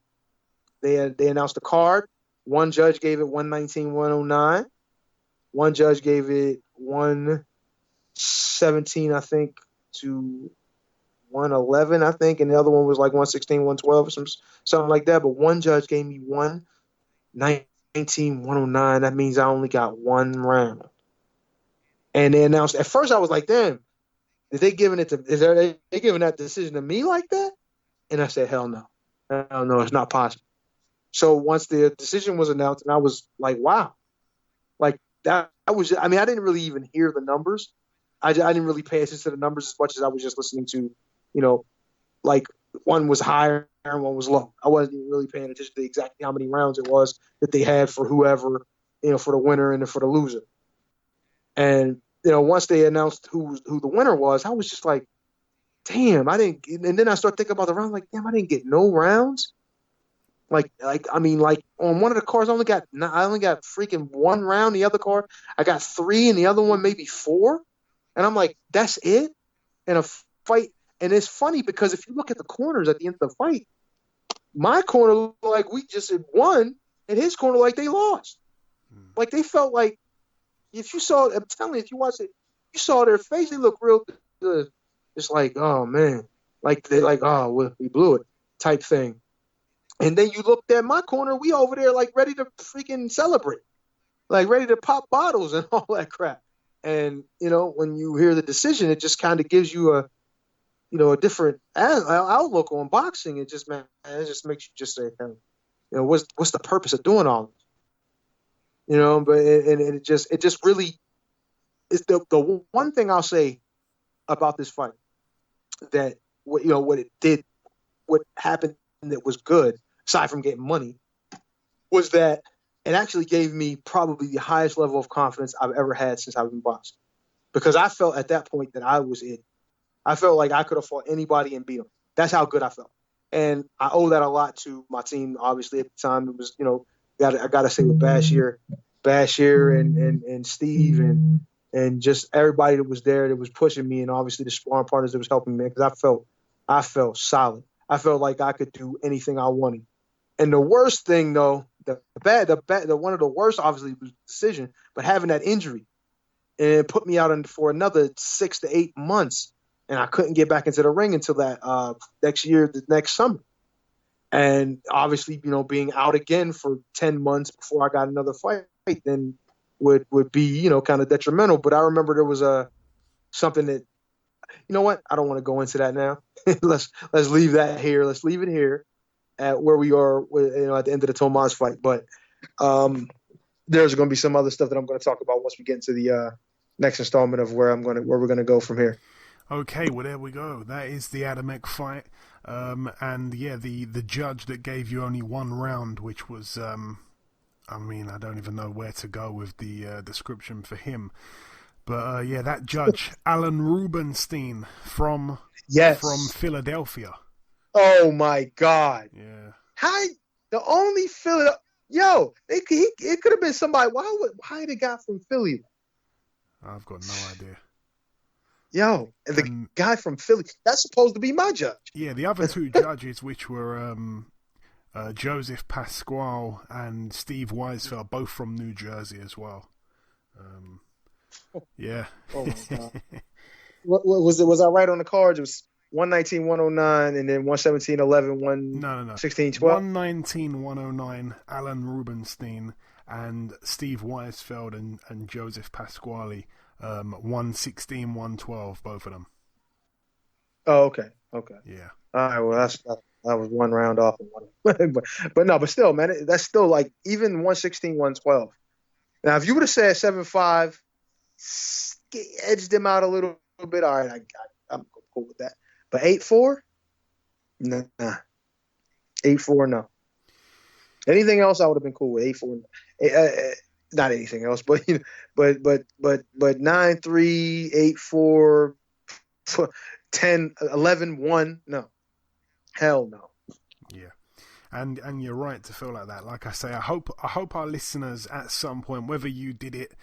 They announced the card. One judge gave it 119-109. One judge gave it 117, I think, to 111, I think, and the other one was like 116-112 or something like that. But one judge gave me 119-109. That means I only got one round. And they announced. At first, I was like, "Damn, is they giving that decision to me like that?" And I said, "Hell no, it's not possible." So once the decision was announced, and I was like, "Wow," like that. I didn't really even hear the numbers. I didn't really pay attention to the numbers as much as I was just listening to, like one was higher and one was low. I wasn't even really paying attention to exactly how many rounds it was that they had for whoever, for the winner and for the loser. And once they announced who the winner was, I was just like, damn, I didn't. And then I started thinking about the round, like, damn, I didn't get no rounds. Like on one of the cards, I only got freaking one round. The other card, I got 3, and the other one maybe 4. And I'm like, that's it in a fight. And it's funny because if you look at the corners at the end of the fight, my corner looked like we just had won, and his corner like they lost. Like they felt like, if you saw, I'm telling you, if you watch it, you saw their face. They look real good. It's like, oh man, like they're like, oh, we blew it, type thing. And then you looked at my corner, we over there like ready to freaking celebrate, like ready to pop bottles and all that crap. And when you hear the decision, it just kind of gives you a different outlook on boxing. It just makes you just say, what's the purpose of doing all this? But it just really is the one thing I'll say about this fight that what happened that was good, aside from getting money, was that it actually gave me probably the highest level of confidence I've ever had since I've been boxing. Because I felt at that point that I was it. I felt like I could have fought anybody and beat them. That's how good I felt. And I owe that a lot to my team. Obviously, at the time, it was, I got to say with Bashir and Steve and just everybody that was there that was pushing me, and obviously the sparring partners that was helping me, because I felt solid. I felt like I could do anything I wanted. And the worst thing, though, the one of the worst, obviously, was the decision. But having that injury, and it put me out for another 6 to 8 months, and I couldn't get back into the ring until that the next summer. And obviously, being out again for 10 months before I got another fight, then would be kind of detrimental. But I remember there was something that, what, I don't want to go into that now. let's leave that here. Let's leave it here at where we are, at the end of the Tomasz fight. But there's going to be some other stuff that I'm going to talk about once we get into the next installment of where we're going to go from here. Okay, well, there we go. That is the Adamek fight. And yeah, the judge that gave you only one round, which was, I don't even know where to go with the description for him. But yeah, that judge, Alan Rubenstein from Philadelphia. Oh my God! Yeah. How the only Philly? Yo, it could have been somebody. Why the guy from Philly? I've got no idea. Yo, the guy from Philly. That's supposed to be my judge. Yeah, the other two judges, which were Joseph Pasquale and Steve Weisfeld, both from New Jersey as well. Yeah. Oh my God. What was it? Was I right on the cards? It was 119, 109, and then 117, 11, 116, 12? 119, 109, Alan Rubenstein and Steve Weisfeld and Joseph Pasquale, 116, 112, both of them. Oh, okay. Yeah. All right, well, that was one round off. but still, man, that's still like even 116, 112. Now, if you would have said 7-5, edged them out a little bit, all right, I'm cool with that. But 8-4, nah. 8-4, no. Anything else, I would have been cool with 8-4. Not anything else, but 9-3, 8-4, 10, 11, 1, no. Hell no. Yeah. And you're right to feel like that. Like I say, I hope our listeners at some point, whether you did it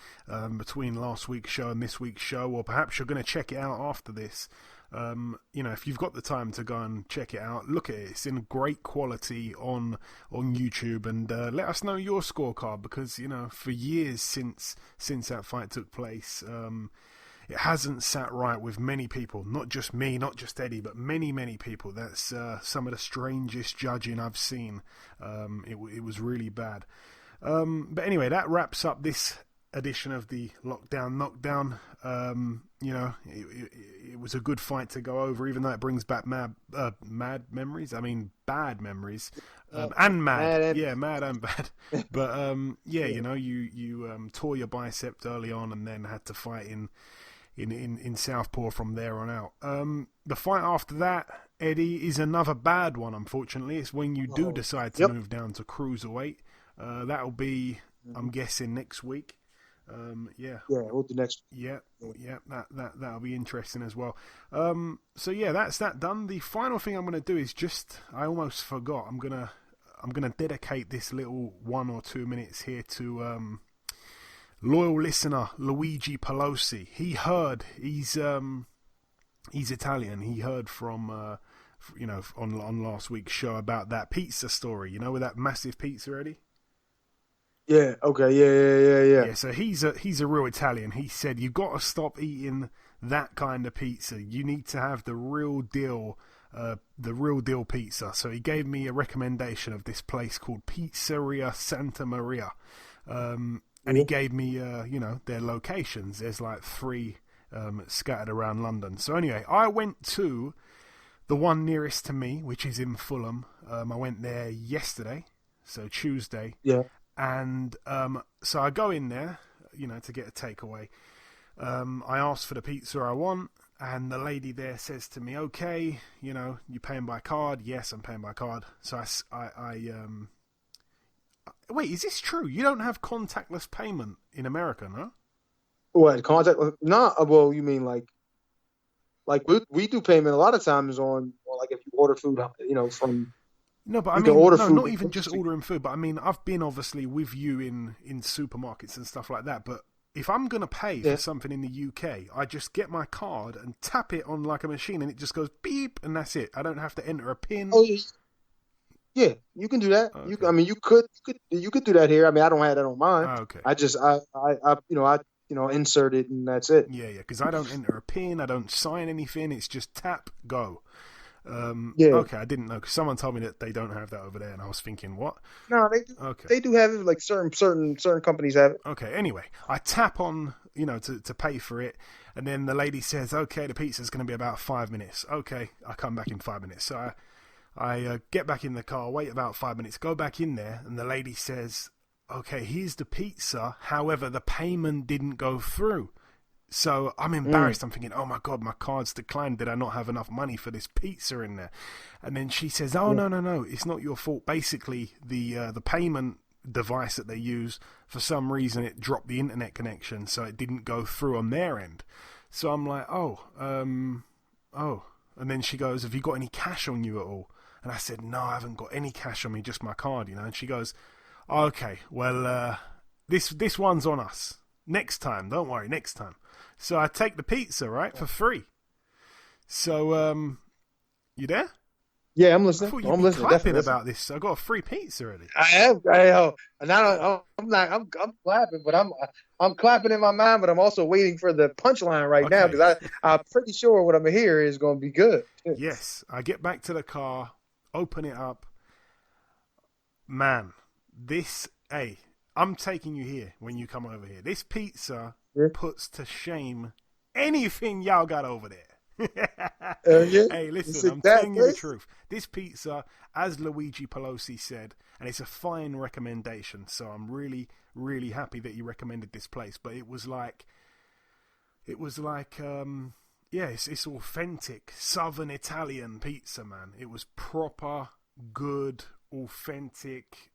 between last week's show and this week's show, or perhaps you're going to check it out after this, if you've got the time to go and check it out, look at it. It's in great quality on YouTube, and let us know your scorecard, because for years since that fight took place, it hasn't sat right with many people, not just me, not just Eddie, but many people. That's some of the strangest judging I've seen. It was really bad. But anyway, that wraps up this edition of the Lockdown Knockdown. It was a good fight to go over, even though it brings back bad memories. And mad. Yeah, mad and bad. But you tore your bicep early on and then had to fight in Southpaw from there on out. The fight after that, Eddie, is another bad one, unfortunately. It's when you do decide to move down to cruiserweight. That'll be, I'm guessing, next week. We'll do next. Yeah, that'll be interesting as well. That's that done. The final thing I'm going to do is I almost forgot. I'm gonna dedicate this little 1 or 2 minutes here to loyal listener Luigi Pelosi. He's Italian. He heard from on last week's show about that pizza story. With that massive pizza, Eddie. Yeah. Okay. Yeah. Yeah. So he's a real Italian. He said you've got to stop eating that kind of pizza. You need to have the real deal pizza. So he gave me a recommendation of this place called Pizzeria Santa Maria. And he gave me, their locations. There's like 3 scattered around London. So anyway, I went to the one nearest to me, which is in Fulham. I went there yesterday, so Tuesday. Yeah. And so I go in there, to get a takeaway. I ask for the pizza I want, and the lady there says to me, "Okay, you paying by card?" Yes, I'm paying by card. So I wait, is this true? You don't have contactless payment in America, no? What, contactless? No. Well, you mean like we do payment a lot of times on like if you order food, from. No, but I mean, not even just ordering food, but I mean, I've been obviously with you in supermarkets and stuff like that, but if I'm going to pay for something in the UK, I just get my card and tap it on like a machine and it just goes beep and that's it. I don't have to enter a PIN. Oh, yeah, you can do that. Okay. You could do that here. I mean, I don't have that on mine. Oh, okay. I just, insert it and that's it. Yeah, because I don't enter a PIN, I don't sign anything, it's just tap, go. Okay, I didn't know because someone told me that they don't have that over there, and I was thinking, what? No, they do. Okay. They do have it. Like certain companies have it. Okay. Anyway, I tap on, to pay for it, and then the lady says, "Okay, the pizza's going to be about 5 minutes." Okay, I come back in 5 minutes. So I get back in the car, wait about 5 minutes, go back in there, and the lady says, "Okay, here's the pizza. However, the payment didn't go through." So I'm embarrassed. I'm thinking, oh my God, my card's declined. Did I not have enough money for this pizza in there? And then she says, oh, no, it's not your fault. Basically, the payment device that they use, for some reason, it dropped the internet connection, so it didn't go through on their end. So I'm like, oh. And then she goes, have you got any cash on you at all? And I said, no, I haven't got any cash on me, just my card, you know. And she goes, okay, well, this one's on us. Next time, don't worry, next time. So I take the pizza, right, for free. So, you there? Yeah, I'm listening. I thought you'd I'm be listening. clapping about this. I got a free pizza already. I am. And I'm clapping, but I'm clapping in my mind, but I'm also waiting for the punchline right now because I'm pretty sure what I'm gonna hear is going to be good. Yes, I get back to the car, open it up. Man, I'm taking you here when you come over here. This pizza puts to shame anything y'all got over there. Hey, listen, I'm telling you the truth. This pizza, as Luigi Pelosi said, and it's a fine recommendation, so I'm really, really happy that you recommended this place. But it was like, it's authentic Southern Italian pizza, man. It was proper, good, authentic,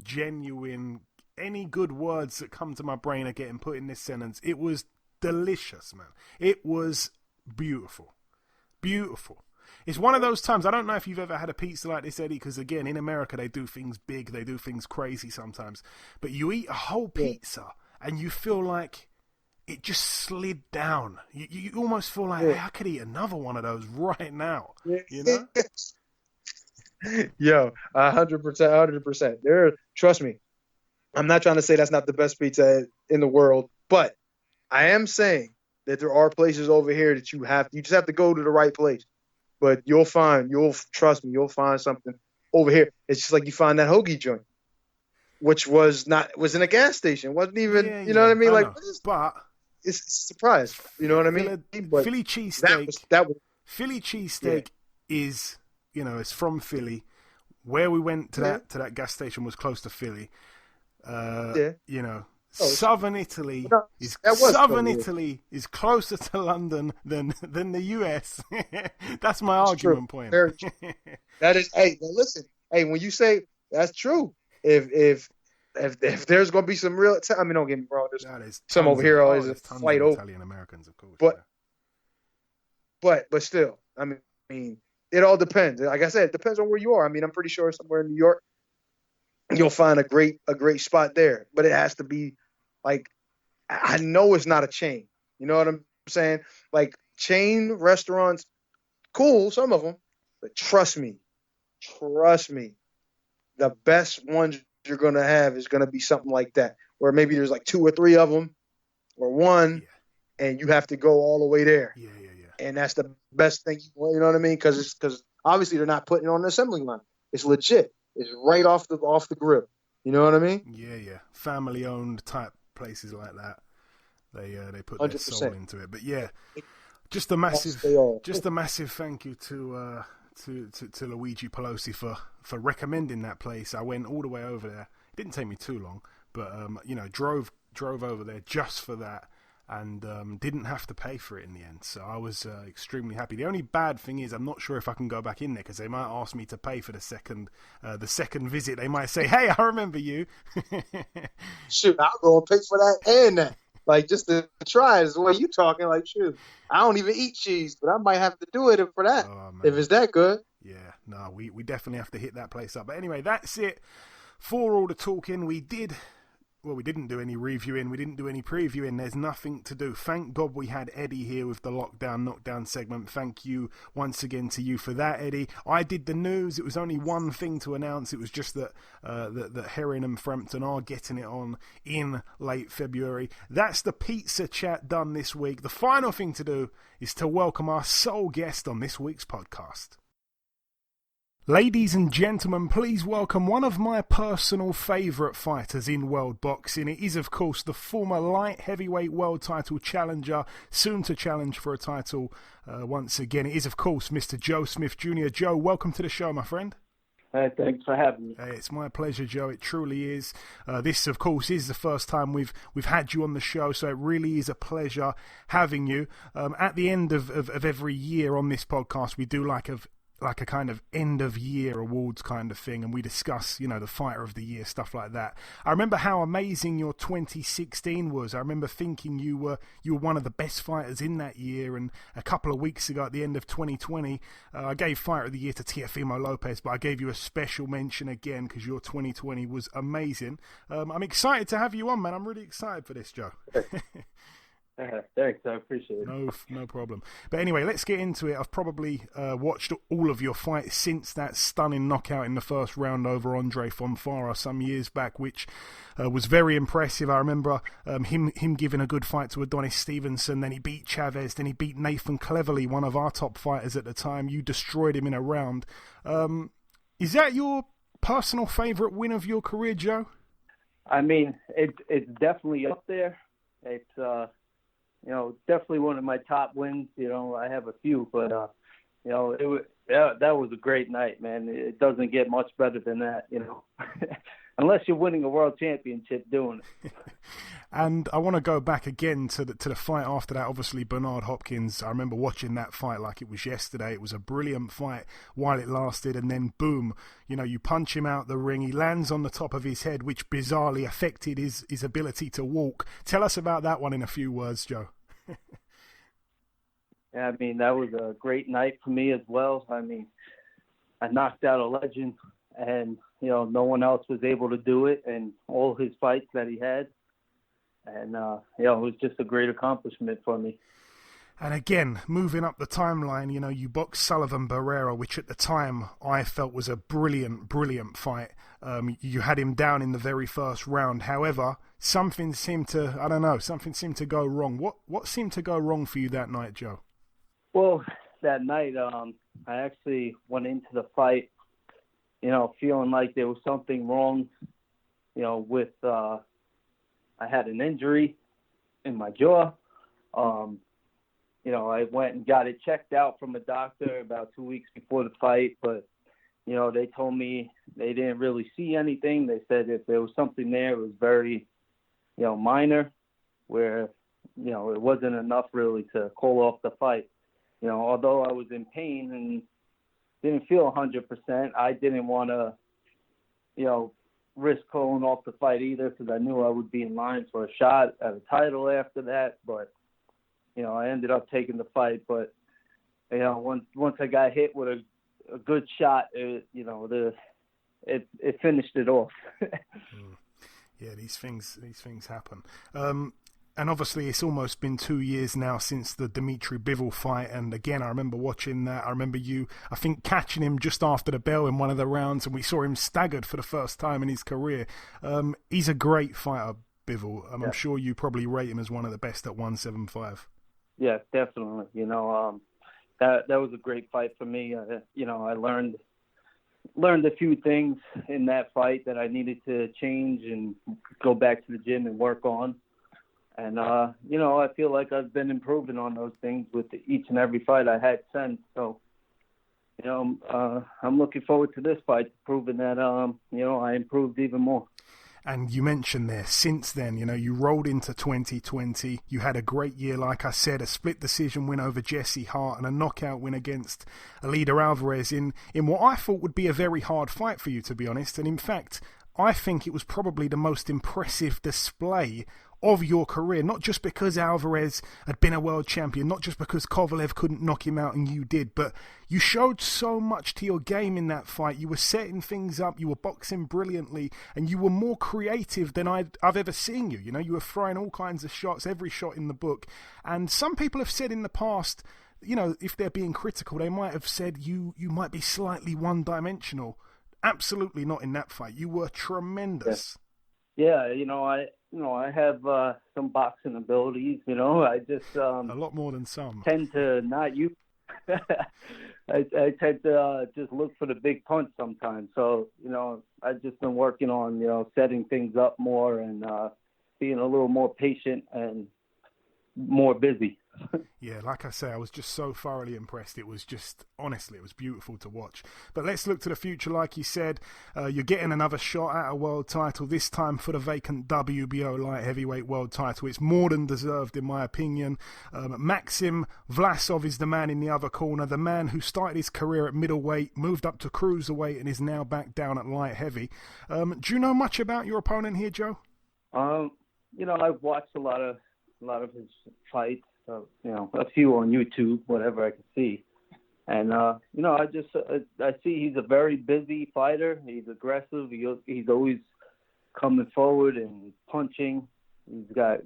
genuine. Any good words that come to my brain are getting put in this sentence. It was delicious, man. It was beautiful. It's one of those times, I don't know if you've ever had a pizza like this, Eddie, because again, in America, they do things big, they do things crazy sometimes, but you eat a whole pizza and you feel like it just slid down. You almost feel like, hey, I could eat another one of those right now, you know? Yo, 100%. Trust me, I'm not trying to say that's not the best pizza in the world, but I am saying that there are places over here that you just have to go to the right place. But trust me, you'll find something over here. It's just like you find that hoagie joint, which was in a gas station. Wasn't even, you know what I mean? But it's a surprise. You know what I mean? But Philly cheesesteak. Philly cheesesteak is, it's from Philly. Where we went to that gas station was close to Philly. Southern Italy is closer to London than the US. That's my argument point. That is, hey, listen, hey, when you say that's true, if there's gonna be some real, don't get me wrong, there's some over here always a fight over Italian Americans, of course. But still, I mean, it all depends. Like I said, it depends on where you are. I mean, I'm pretty sure somewhere in New York, you'll find a great spot there, but it has to be like, I know it's not a chain. You know what I'm saying? Like chain restaurants, cool, some of them, but trust me, the best ones you're going to have is going to be something like that, where maybe there's like 2 or 3 of them or one, and you have to go all the way there. Yeah. And that's the best thing, you know what I mean? Because obviously they're not putting it on the assembly line. It's legit. It's right off the grill. You know what I mean? Yeah. Family owned type places like that. They put 100%. Their soul into it. But yeah, just a massive thank you to Luigi Pelosi for recommending that place. I went all the way over there. It didn't take me too long, but drove over there just for that. And didn't have to pay for it in the end, so I was extremely happy. The only bad thing is I'm not sure if I can go back in there because they might ask me to pay for the second visit. They might say, "Hey, I remember you." Shoot, I'll go and pay for that and that, like just to try. Is the way you talking. Like, shoot, I don't even eat cheese, but I might have to do it for that if it's that good. Yeah, no, we definitely have to hit that place up. But anyway, that's it for all the talking. We didn't do any reviewing. We didn't do any previewing. There's nothing to do. Thank God we had Eddie here with the Lockdown Knockdown segment. Thank you once again to you for that, Eddie. I did the news. It was only one thing to announce. It was just that Herring and Frampton are getting it on in late February. That's the pizza chat done this week. The final thing to do is to welcome our sole guest on this week's podcast. Ladies and gentlemen, please welcome one of my personal favourite fighters in world boxing. It is, of course, the former light-heavyweight world title challenger, soon to challenge for a title once again. It is, of course, Mr. Joe Smith Jr. Joe, welcome to the show, my friend. Hey, thanks for having me. Hey, it's my pleasure, Joe. It truly is. This, of course, is the first time we've had you on the show, so it really is a pleasure having you. At the end of every year on this podcast, we do like like a kind of end of year awards kind of thing, and we discuss, the fighter of the year, stuff like that. I remember how amazing your 2016 was. I remember thinking you were one of the best fighters in that year, and a couple of weeks ago at the end of 2020, I gave fighter of the year to Teofimo Lopez, but I gave you a special mention again because your 2020 was amazing. I'm excited to have you on, man. I'm really excited for this, Joe. Thanks, I appreciate it. No problem. But anyway, let's get into it. I've probably watched all of your fights since that stunning knockout in the first round over Andre Fonfara some years back, which was very impressive. I remember him giving a good fight to Adonis Stevenson, then he beat Chavez, then he beat Nathan Cleverly, one of our top fighters at the time. You destroyed him in a round. Is that your personal favourite win of your career, Joe? I mean, it's definitely up there. It's definitely one of my top wins. I have a few, but that was a great night, man. It doesn't get much better than that, unless you're winning a world championship doing it. And I want to go back again to the fight after that. Obviously, Bernard Hopkins. I remember watching that fight like it was yesterday. It was a brilliant fight while it lasted, and then boom, you punch him out the ring. He lands on the top of his head, which bizarrely affected his ability to walk. Tell us about that one in a few words, Joe. Yeah, I mean, that was a great night for me as well. I mean, I knocked out a legend, and no one else was able to do it, and all his fights that he had. And, it was just a great accomplishment for me. And again, moving up the timeline, you boxed Sullivan Barrera, which at the time I felt was a brilliant, brilliant fight. You had him down in the very first round. However, something seemed to go wrong. What seemed to go wrong for you that night, Joe? Well, that night, I actually went into the fight, feeling like there was something wrong, with, I had an injury in my jaw. I went and got it checked out from a doctor about 2 weeks before the fight, but, they told me they didn't really see anything. They said if there was something there, it was very, minor, where, it wasn't enough really to call off the fight. Although I was in pain and didn't feel 100%, I didn't want to, risk calling off the fight either, because I knew I would be in line for a shot at a title after that. But, I ended up taking the fight. But, once I got hit with a good shot, it finished it off. Yeah, these things happen. And obviously, it's almost been 2 years now since the Dimitri Bivol fight. And again, I remember watching that. I remember you, I think, catching him just after the bell in one of the rounds, and we saw him staggered for the first time in his career. He's a great fighter, Bivol. I'm sure you probably rate him as one of the best at 175. Yeah, definitely. That was a great fight for me. I learned a few things in that fight that I needed to change and go back to the gym and work on. And, I feel like I've been improving on those things with each and every fight I had since. So, I'm looking forward to this fight, proving that, I improved even more. And you mentioned there, since then, you rolled into 2020. You had a great year, like I said, a split decision win over Jesse Hart and a knockout win against Alida Alvarez in what I thought would be a very hard fight for you, to be honest. And in fact, I think it was probably the most impressive display of your career, not just because Alvarez had been a world champion, not just because Kovalev couldn't knock him out and you did, but you showed so much to your game in that fight. You were setting things up, you were boxing brilliantly, and you were more creative than I've ever seen you. You were throwing all kinds of shots, every shot in the book. And some people have said in the past, if they're being critical, they might have said you might be slightly one-dimensional. Absolutely not in that fight. You were tremendous. Yeah, I have some boxing abilities. I just a lot more than some. Tend to not use. I tend to just look for the big punch sometimes. So I've just been working on setting things up more and being a little more patient and more busy. Yeah, like I say, I was just so thoroughly impressed. It was just, honestly, it was beautiful to watch. But let's look to the future. Like you said, you're getting another shot at a world title, this time for the vacant WBO light heavyweight world title. It's more than deserved, in my opinion. Maxim Vlasov is the man in the other corner, the man who started his career at middleweight, moved up to cruiserweight, and is now back down at light heavy. Do you know much about your opponent here, Joe? I've watched a lot of his fights. A few on YouTube, whatever I can see. And, I see he's a very busy fighter. He's aggressive. He's always coming forward and punching. He's got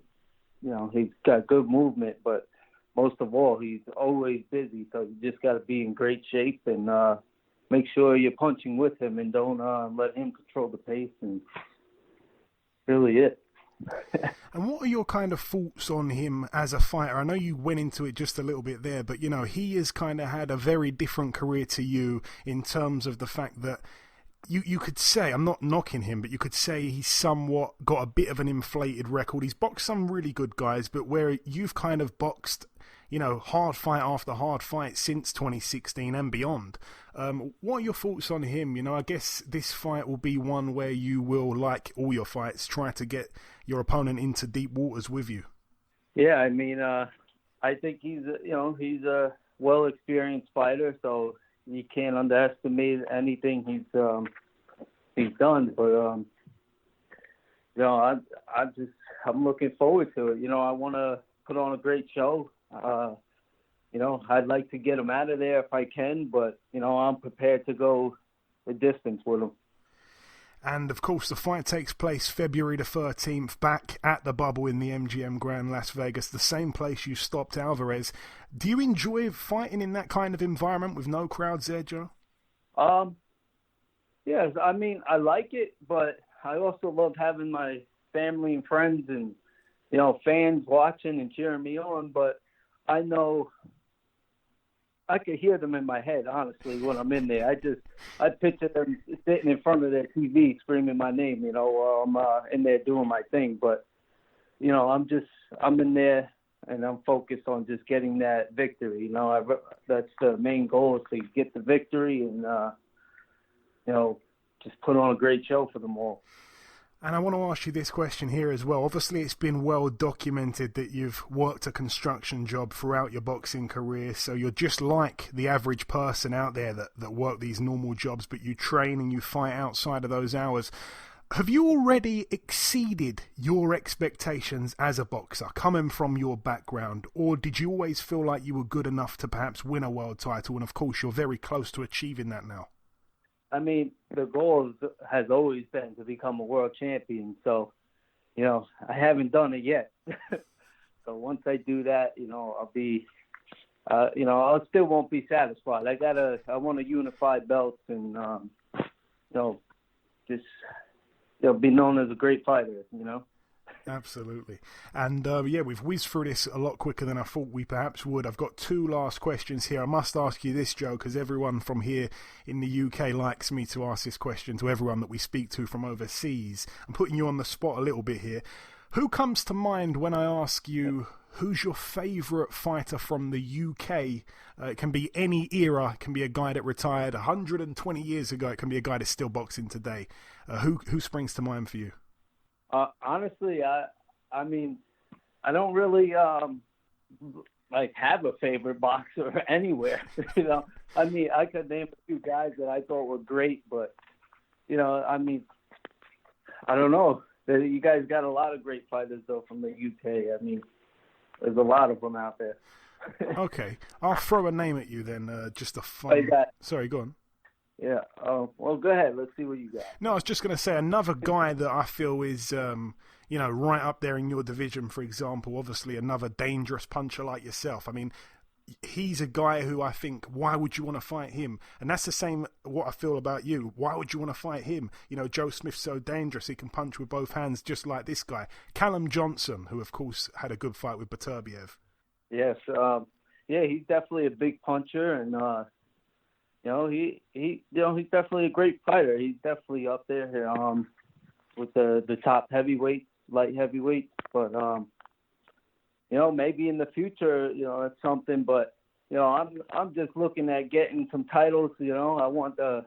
good movement, but most of all, he's always busy. So you just got to be in great shape and make sure you're punching with him and don't let him control the pace. And really it. And what are your kind of thoughts on him as a fighter? I know you went into it just a little bit there, but he has kind of had a very different career to you in terms of the fact that you could say, I'm not knocking him, but you could say he's somewhat got a bit of an inflated record. He's boxed some really good guys, but where you've kind of boxed, hard fight after hard fight since 2016 and beyond. What are your thoughts on him? I guess this fight will be one where you will, like all your fights, try to get your opponent into deep waters with you. Yeah, I mean, I think he's a well-experienced fighter, so you can't underestimate anything he's done. But I'm looking forward to it. I want to put on a great show. I'd like to get him out of there if I can, but I'm prepared to go the distance with him. And, of course, the fight takes place February the 13th back at the Bubble in the MGM Grand Las Vegas, the same place you stopped Alvarez. Do you enjoy fighting in that kind of environment with no crowds there, Joe? Yes, I mean, I like it, but I also love having my family and friends and, fans watching and cheering me on. But I know I could hear them in my head, honestly, when I'm in there. I picture them sitting in front of their TV screaming my name, while I'm in there doing my thing. But, I'm in there and I'm focused on just getting that victory. That's the main goal, is to get the victory and, just put on a great show for them all. And I want to ask you this question here as well. Obviously, it's been well documented that you've worked a construction job throughout your boxing career, so you're just like the average person out there that work these normal jobs, but you train and you fight outside of those hours. Have you already exceeded your expectations as a boxer, coming from your background, or did you always feel like you were good enough to perhaps win a world title? And, of course, you're very close to achieving that now. I mean, the goal has always been to become a world champion. So, I haven't done it yet. So once I do that, I'll be, I still won't be satisfied. I want to unify belts and, be known as a great fighter, Absolutely. And, we've whizzed through this a lot quicker than I thought we perhaps would. I've got two last questions here. I must ask you this, Joe, because everyone from here in the UK likes me to ask this question to everyone that we speak to from overseas. I'm putting you on the spot a little bit here. Who comes to mind when I ask you who's your favourite fighter from the UK? It can be any era. It can be a guy that retired 120 years ago. It can be a guy that's still boxing today. Who springs to mind for you? Honestly, I mean, I don't really have a favorite boxer anywhere. I mean, I could name a few guys that I thought were great, but I mean, I don't know. You guys got a lot of great fighters though from the UK. I mean, there's a lot of them out there. Okay, I'll throw a name at you then. Just a fun. Sorry, go on. Yeah. Well, go ahead. Let's see what you got. No, I was just going to say another guy that I feel is, right up there in your division, for example, obviously another dangerous puncher like yourself. I mean, he's a guy who I think, why would you want to fight him? And that's the same what I feel about you. Why would you want to fight him? Joe Smith's so dangerous. He can punch with both hands just like this guy. Callum Johnson, who, of course, had a good fight with Beterbiev. Yes. He's definitely a big puncher, and he's definitely a great fighter. He's definitely up there with the top heavyweights, light heavyweights. But maybe in the future, it's something. But I'm just looking at getting some titles. I want the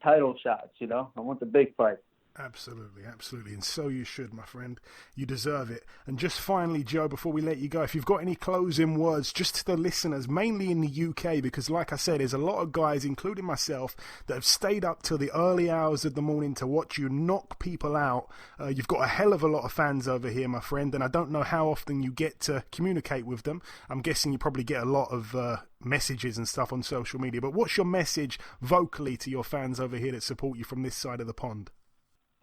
title shots. I want the big fight. Absolutely, absolutely. And so you should, my friend. You deserve it. And just finally, Joe, before we let you go, if you've got any closing words just to the listeners, mainly in the UK, because like I said, there's a lot of guys, including myself, that have stayed up till the early hours of the morning to watch you knock people out. You've got a hell of a lot of fans over here, my friend, and I don't know how often you get to communicate with them. I'm guessing you probably get a lot of messages and stuff on social media. But what's your message vocally to your fans over here that support you from this side of the pond?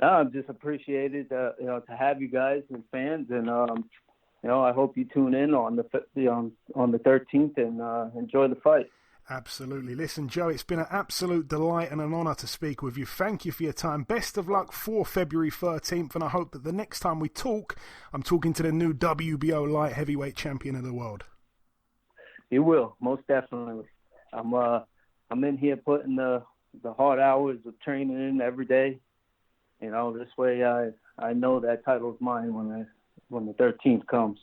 I'm just appreciated, to have you guys and fans, and I hope you tune in on the 13th and enjoy the fight. Absolutely. Listen, Joe, it's been an absolute delight and an honour to speak with you. Thank you for your time. Best of luck for February 13th, and I hope that the next time we talk, I'm talking to the new WBO light heavyweight champion of the world. You will, most definitely. I'm in here putting the hard hours of training in every day. This way I know that title's mine when the 13th comes.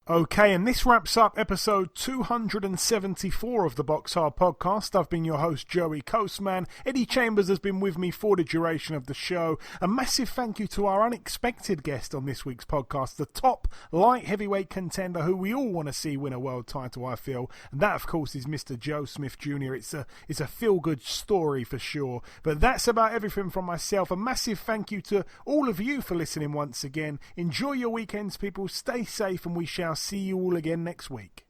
Okay, and this wraps up episode 274 of the BoxHard Podcast. I've been your host, Joey Coastman. Eddie Chambers has been with me for the duration of the show. A massive thank you to our unexpected guest on this week's podcast, the top light heavyweight contender who we all want to see win a world title, I feel. And that, of course, is Mr. Joe Smith Jr. It's a feel-good story for sure. But that's about everything from myself. A massive thank you to all of you for listening once again. Enjoy your weekends, people. Stay safe, and we shall see you all again next week.